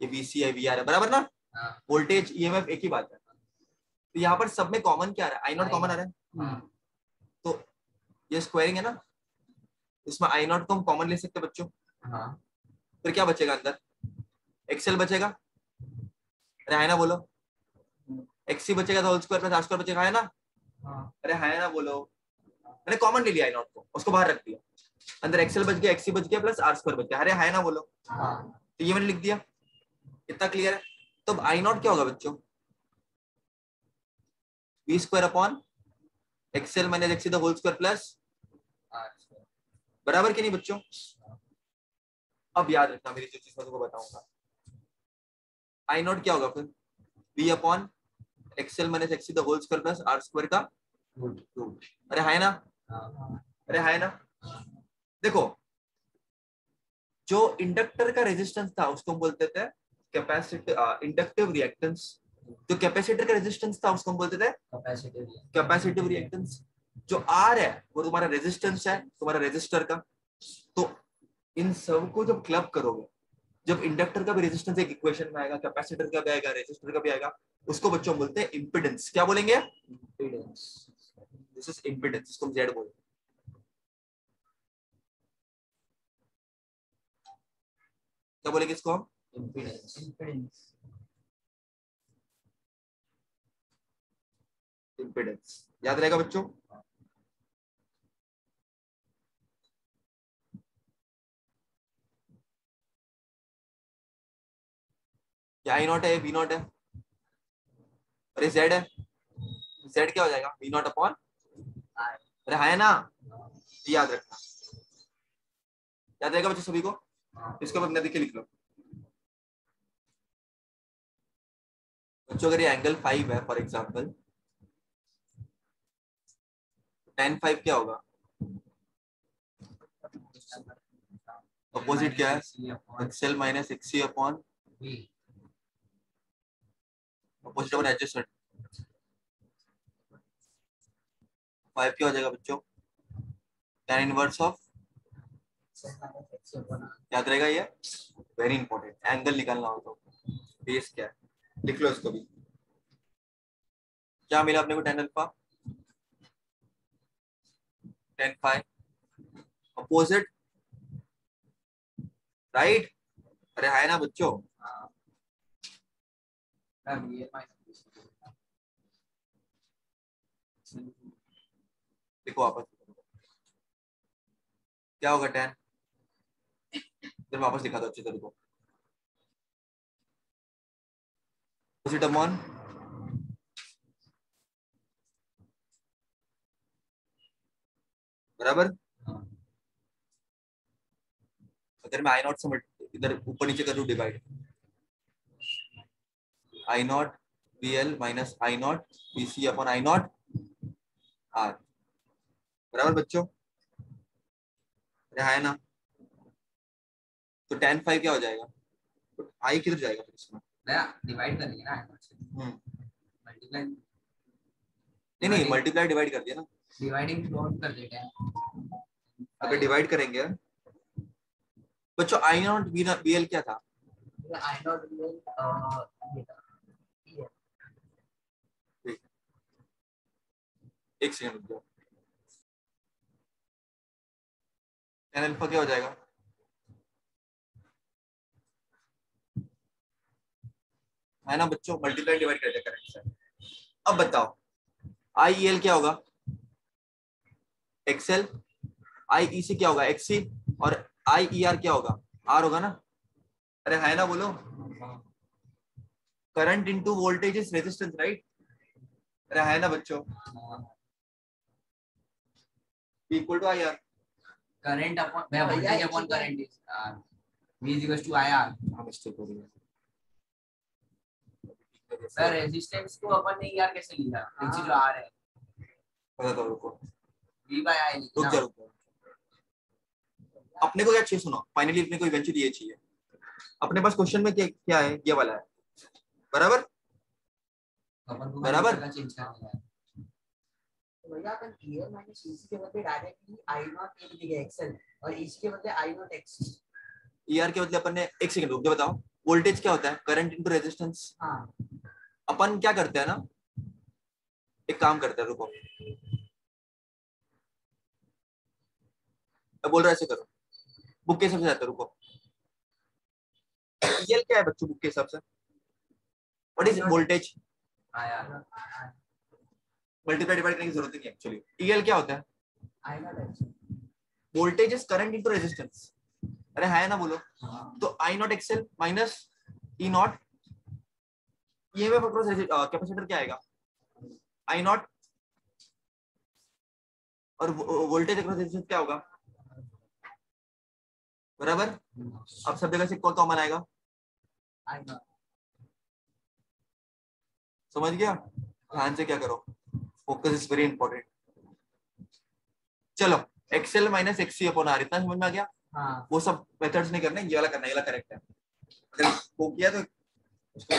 S1: ये VC है, VR है, बराबर ना। वोल्टेज EMF एक ही बात है। तो यहाँ पर सब में कॉमन क्या आ रहा है, आई नॉट कॉमन आ रहा है, तो ये स्क्वायरिंग है ना, इसमें आई नॉट को हम कॉमन ले सकते हैं बच्चों। फिर क्या बचेगा अंदर, XL बचेगा, अरे है ना बोलो, XC बचेगा तो whole square plus R square बचेगा, है ना। अरे है ना बोलो, मैंने कॉमन ले लिया आई नॉट को, उसको बाहर रख दिया, अंदर XL बच गया, XC बच गया प्लस R स्क्वायर बच गया, अरे है ना बोलो। तो ये मैंने लिख दिया, इतना क्लियर है। तो आई नॉट क्या होगा बच्चों, V square upon XL minus XC the whole square plus R square, बराबर कि नहीं बच्चों। अब याद रखना मेरी जो चीज मैं तुमको बताऊंगा, आई नॉट क्या होगा फिर, V upon XL minus XC the whole square plus R square का रूट, अरे है ना, अरे है ना। देखो जो इंडक्टर का रेजिस्टेंस था उसको हम बोलते थे कैपेसिटिव इंडक्टिव रिएक्टेंस, जो कैपेसिटर का रेजिस्टेंस था उसको हम बोलते थे कैपेसिटिव रिएक्टेंस, जो R है वो तुम्हारा रेजिस्टेंस है, तुम्हारा रेजिस्टर का। तो इन सब को जब क्लब करोगे, जब इंडक्टर का भी रेजिस्टेंस एक इक्वेशन में आएगा, कैपेसिटर का भी आएगा, रेजिस्टर का भी आएगा, उसको बच्चों बोलते हैं इंपिडेंस। क्या बोलेंगे, इंपिडेंस, दिस इज इंपिडेंस, इसको हम Z बोलते हैं। क्या बोलेंगे इसको हम, इंपिडेंस। इम्पीडेंस याद रहेगा बच्चों। क्या आई नॉट है, वी नॉट है, अरे जेड है, जेड क्या हो जाएगा, वी नॉट अपॉन, अरे है ना, याद रखना, याद रहेगा बच्चों सभी को। इसको अपने देख के लिख लो बच्चों। अगर ये एंगल 5 है फॉर एग्जांपल, tan 5 क्या होगा, अपोजिट क्या है, XL minus XC upon opposite upon adjacent. 5 क्या हो जाएगा बच्चों, tan इनवर्स ऑफ, याद रहेगा ये, वेरी इंपॉर्टेंट, एंगल निकालना हो तो बेस क्या है, लिख लो इसको भी। क्या मिला अपने को, tan alpha, tan 5 opposite, right, अरे है ना बच्चों। देखो वापस क्या होगा, tan इधर वापस दिखा दो अच्छे तेरे को, अपोजिट अपॉन, बराबर। अगर मैं आई नॉट से इधर ऊपर नीचे करूँ divide, I naught B L minus I naught B C upon I naught R, बराबर बच्चों, अरे है ना। तो tan 5 क्या हो जाएगा, तो आई किधर जाएगा फिर इसमें,
S2: डिवाइड करेंगे ना, मल्टीप्लाई,
S1: नहीं नहीं मल्टीप्लाई डिवाइड कर दिया ना,
S2: डिवाइडिंग फ्लोट कर देते हैं।
S1: अगर डिवाइड करेंगे बच्चों, आई नॉट बी एल क्या था,
S2: आई नॉट रियल
S1: एक सेकंड रुक जाओ, tan अल्फा क्या हो जाएगा, है ना बच्चों, मल्टीप्लाई डिवाइड कर दिया करेक्ट से। अब बताओ आई एल क्या होगा, एक्सएल, आई ई सी क्या होगा, एक्सी, और आई ई आर क्या होगा, आर होगा ना, अरे है ना बोलो, current into voltage is resistance, right, अरे है ना बच्चों, equal to I R,
S2: current upon voltage upon current is V is equals to IR।
S1: हाँ मिस्टेक हो रही है
S2: सर रेजिस्टेंस को अपन ने यार कैसे लिया, पीछे जो R है,
S1: पता तो रुको,
S2: V by I
S1: रुक जा रुक जा, अपने को क्या चाहिए सुनो, फाइनली अपने को इवेंचुअली ये चाहिए, अपने पास क्वेश्चन में क्या क्या है, ये वाला है, बराबर
S2: अपन को
S1: बराबर,
S2: का चेंज करना है। तो भैया अपन EL माइनस EC के बदले डायरेक्टली I नॉट लिख देंगे एक्सएल, और EC के बदले I नॉट एक्स,
S1: ईआर के बदले अपन ने, एक सेकंड रुक जा, बताओ वोल्टेज क्या होता है, करंट इनटू रेजिस्टेंस।
S2: हाँ
S1: अपन क्या करते हैं ना, एक काम करते हैं, रुको मैं बोल रहा ऐसे करो, बुक के हिसाब से जाते हैं, रुको ईएल क्या है बच्चों बुक के हिसाब से, what is voltage,
S2: IR
S1: multiply divide करने की जरूरत नहीं है एक्चुअली, ईएल क्या होता है,
S2: I naught X,
S1: voltage is current into resistance, अरे है ना बोलो, तो I naught XL minus E naught, ये में कैपेसिटर क्या आएगा, आई नॉट, और वोल्टेज अक्रॉस रेजिस्टेंस क्या होगा, बराबर। अब सब जगह से कौन कॉमन आएगा,
S2: I नॉट,
S1: समझ गया, ध्यान से क्या करो, फोकस इज वेरी इंपॉर्टेंट। चलो XL minus XC upon R, इतना समझ में आ गया,
S2: हाँ
S1: वो सब मेथड्स नहीं करने, ये वाला करना है, ये वाला करेक्ट है, अगर वो किया तो उसको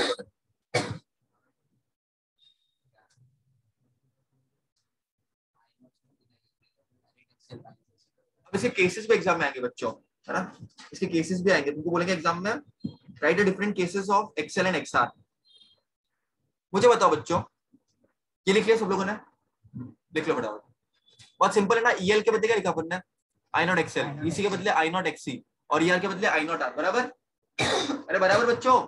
S1: अब इसके केसेस भी एग्जाम में आएंगे बच्चों, है ना, इसके केसेस भी आएंगे, तुमको बोलेंगे एग्जाम में write the different cases of XL and XR. मुझे बताओ बच्चों, ये लिख लिया सब लोगों ने, लिख लो फटाफट, बहुत सिंपल है ना, ईएल के बदले क्या लिखा अपन ने, आई नॉट एक्सएल, इसी के बदले आई नॉट एक्ससी, और ईआर के बदले आई नॉट आर, बराबर अरे बराबर बच्चों।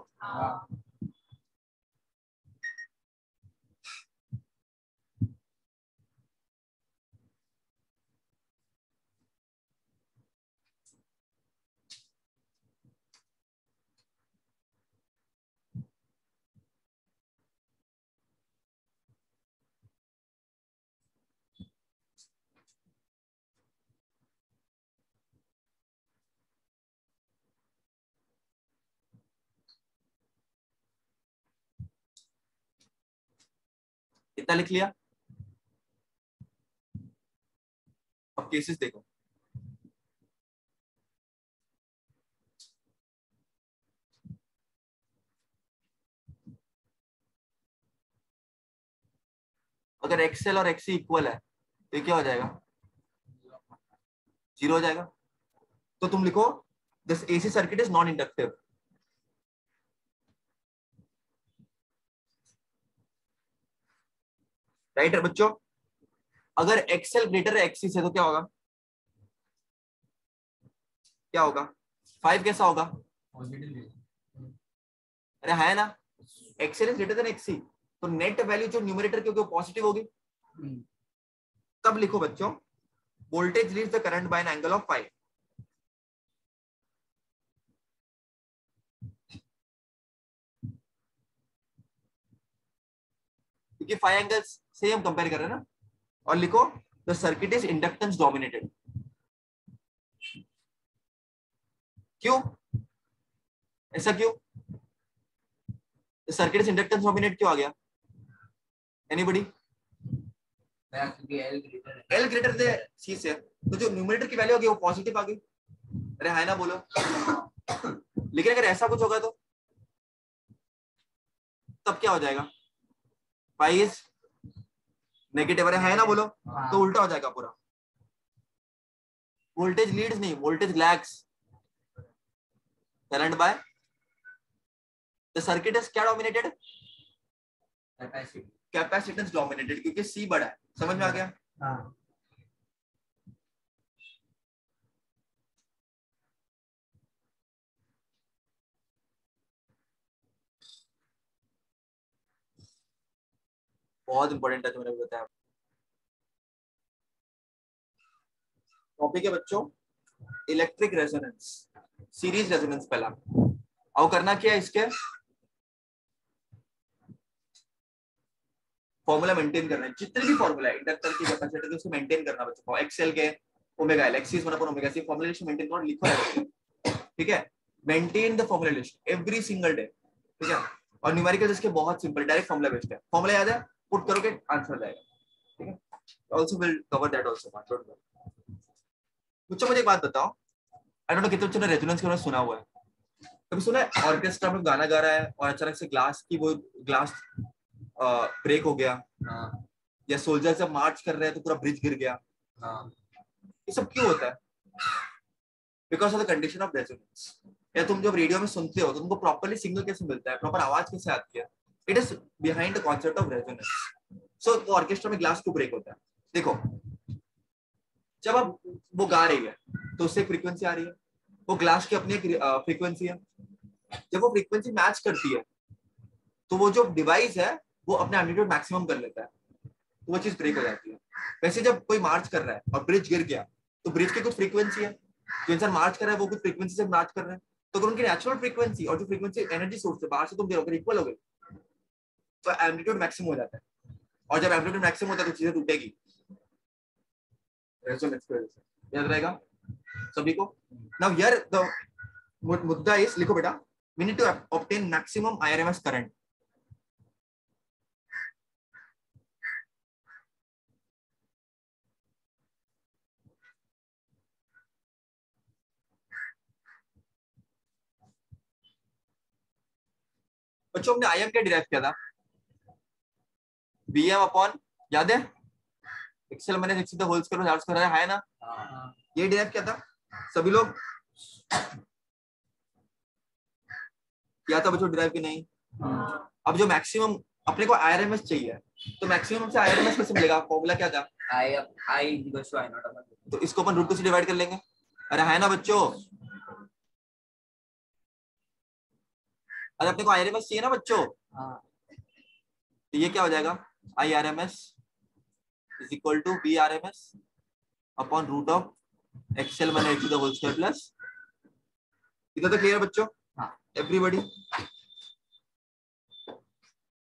S1: इतना लिख लिया। अब केसेस देखो, अगर एक्सएल और एक्सी इक्वल है तो ये क्या हो जाएगा, 0 हो जाएगा। तो तुम लिखो this AC circuit is non inductive. Right है बच्चों। अगर एक्सएल ग्रेटर है एक्सी से तो क्या होगा, क्या होगा, 5 कैसा होगा, अरे है ना, XL is greater than XC, तो नेट वैल्यू जो न्यूमरेटर की पॉजिटिव होगी। तब लिखो बच्चों voltage leads the current by an angle of 5। क्योंकि 5 एंगल्स से हम कंपेयर कर रहे हैं ना। और लिखो the circuit is inductance dominated. क्यों, ऐसा क्यों, सर्किट इज इंडक्टेंस डोमिनेट क्यों आ गया, एनीबॉडी? एल ग्रेटर दे सी से, तो जो न्यूमरेटर की वैल्यू आ गई वो पॉजिटिव आ गई। अरे है ना बोलो। लेकिन अगर ऐसा कुछ होगा तो तब क्या हो जाएगा, 5 इज नेगेटिव। अरे है ना बोलो, तो उल्टा हो जाएगा पूरा। वोल्टेज लीड्स नहीं, voltage lags current by the circuit is क्या डोमिनेटेड, कैपेसिटेंस डोमिनेटेड, क्योंकि सी बड़ा है। समझ में आ गया? हाँ। बहुत इंपॉर्टेंट है, जो मैंने बताया। टॉपिक है बच्चों इलेक्ट्रिक रेजोनेंस, सीरीज रेजोनेंस। पहला अब करना क्या है, इसके फॉर्मूला मेंटेन करना है। जितने भी फॉर्मूला है इंडक्टर की, कैपेसिटर की, उसको मेंटेन करना बच्चों। एक्सएल के omega L, X is 1 upon omega C, formula list maintain करो, लिखो है। ठीक है, maintain the formula list every single day. ठीक है, और न्यूमेरिकल इसके बहुत सिंपल, डायरेक्ट फॉर्मूला बेस्ड है। फॉर्मूला याद है, पुट करोगे आंसर जाएगा। ठीक है, also will cover that also. बच्चों मुझे एक बात बताओ, आई डोंट नो कितने बच्चों ने रेजोनेंस के बारे में सुना हुआ है? कभी सुना है ऑर्केस्ट्रा में गाना गा रहा है और अचानक से ग्लास की वो ग्लास ब्रेक हो गया, या सोल्जर जब मार्च कर रहे हैं तो पूरा ब्रिज गिर गया? ये सब क्यों होता है? Because of the condition of resonance. या तुम जब रेडियो में सुनते हो तो तुमको प्रॉपर्ली सिग्नल कैसे मिलता है, प्रॉपर आवाज कैसे आती है? It is behind the concept of resonance. So orchestra में ग्लास क्यों ब्रेक होता है? देखो, जब अब वो गा रही है तो उससे फ्रीक्वेंसी आ रही है, वो ग्लास की अपनी फ्रीक्वेंसी है। जब वो फ्रीक्वेंसी मैच करती है तो वो जो डिवाइस है वो अपने एम्पलीट्यूड मैक्सिमम कर लेता है, तो वो चीज ब्रेक हो जाती है। वैसे जब कोई मार्च कर रहा है और ब्रिज गिर गया तो ब्रिज की कुछ फ्रीक्वेंसी है, जो इंसान मार्च कर रहा है वो कुछ फ्रीक्वेंसी से मार्च कर रहे हैं, तो अगर उनकी नेचुरल फ्रीक्वेंसी और जो फ्रीक्वेंसी एनर्जी सोर्स है बाहर से तुम दे रहे हो इक्वल हो गई तो एम्पलीट्यूड मैक्सिमम हो जाता है। और जब एम्पलीट्यूड मैक्सिमम होता है तो चीजें टूटेगी। याद रहेगा सभी को? नाउ हियर द मुद्दा इज, लिखो बेटा, we need to obtain maximum IRMS current. बच्चों हमने IM क्या डिराइव किया था? VM अपॉन, याद है, XL minus XC the whole square charge कर रहा है ना? ये डिराइव किया था सभी लोग? किया था बच्चों डिराइव की नहीं? अब जो मैक्सिमम अपने को IRMS चाहिए, तो मैक्सिमम से IRMS कैसे मिलेगा? फॉर्मूला क्या था? I तो इसको अपन √2 से डिवाइड कर लेंगे। अरे है ना बच्चों? अरे अपने को IRMS चाहिए ना बच्चों? तो ये क्या हो जाएगा, IRMS is equal to VRMS upon root of XL minus XC the whole square plus. इतना तो क्लियर बच्चों? एवरीबॉडी?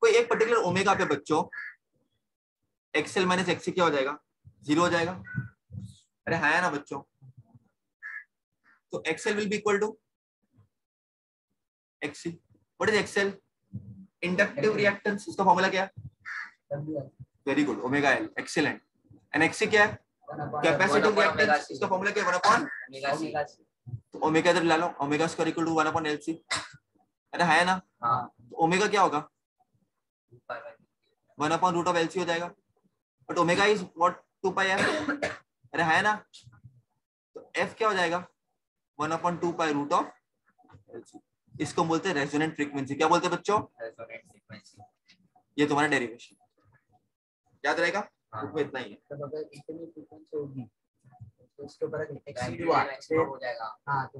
S1: कोई एक पर्टिकुलर ओमेगा पे बच्चों एक्सएल माइनस एक्सी क्या हो जाएगा, 0 हो जाएगा। अरे है ना बच्चों? तो XL will be equal to XC. What is XL? Inductive reactance. इसका फॉर्मूला क्या है?
S2: WL
S1: very good, omega L, excellent. And XC क्या है? कैपेसिटिव रिएक्टेंस, इसका फॉर्मूला क्या है? 1/, तो ओमेगा इधर ला लो, omega square equal to 1/LC। अरे है ना?
S3: हाँ,
S1: तो ओमेगा क्या होगा? 1/√LC हो जाएगा। But omega is what? 2πf। अरे है ना? तो एफ क्या हो जाएगा? 1/2π√LC। इसको बोलते हैं रेजोनेंट फ्रीक्वेंसी। क्या बोलते हैं बच्चों?
S3: Resonant frequency.
S1: ये तुम्हारा डेरिवेशन याद रहेगा।
S3: हाँ।
S1: बुक में इतना ही है।
S2: तो अगर इतनी फ्रीक्वेंसी होगी तो उसके ऊपर एक्सीड
S3: मैक्सिमम
S2: हुआ
S3: हो जाएगा।
S2: हाँ तो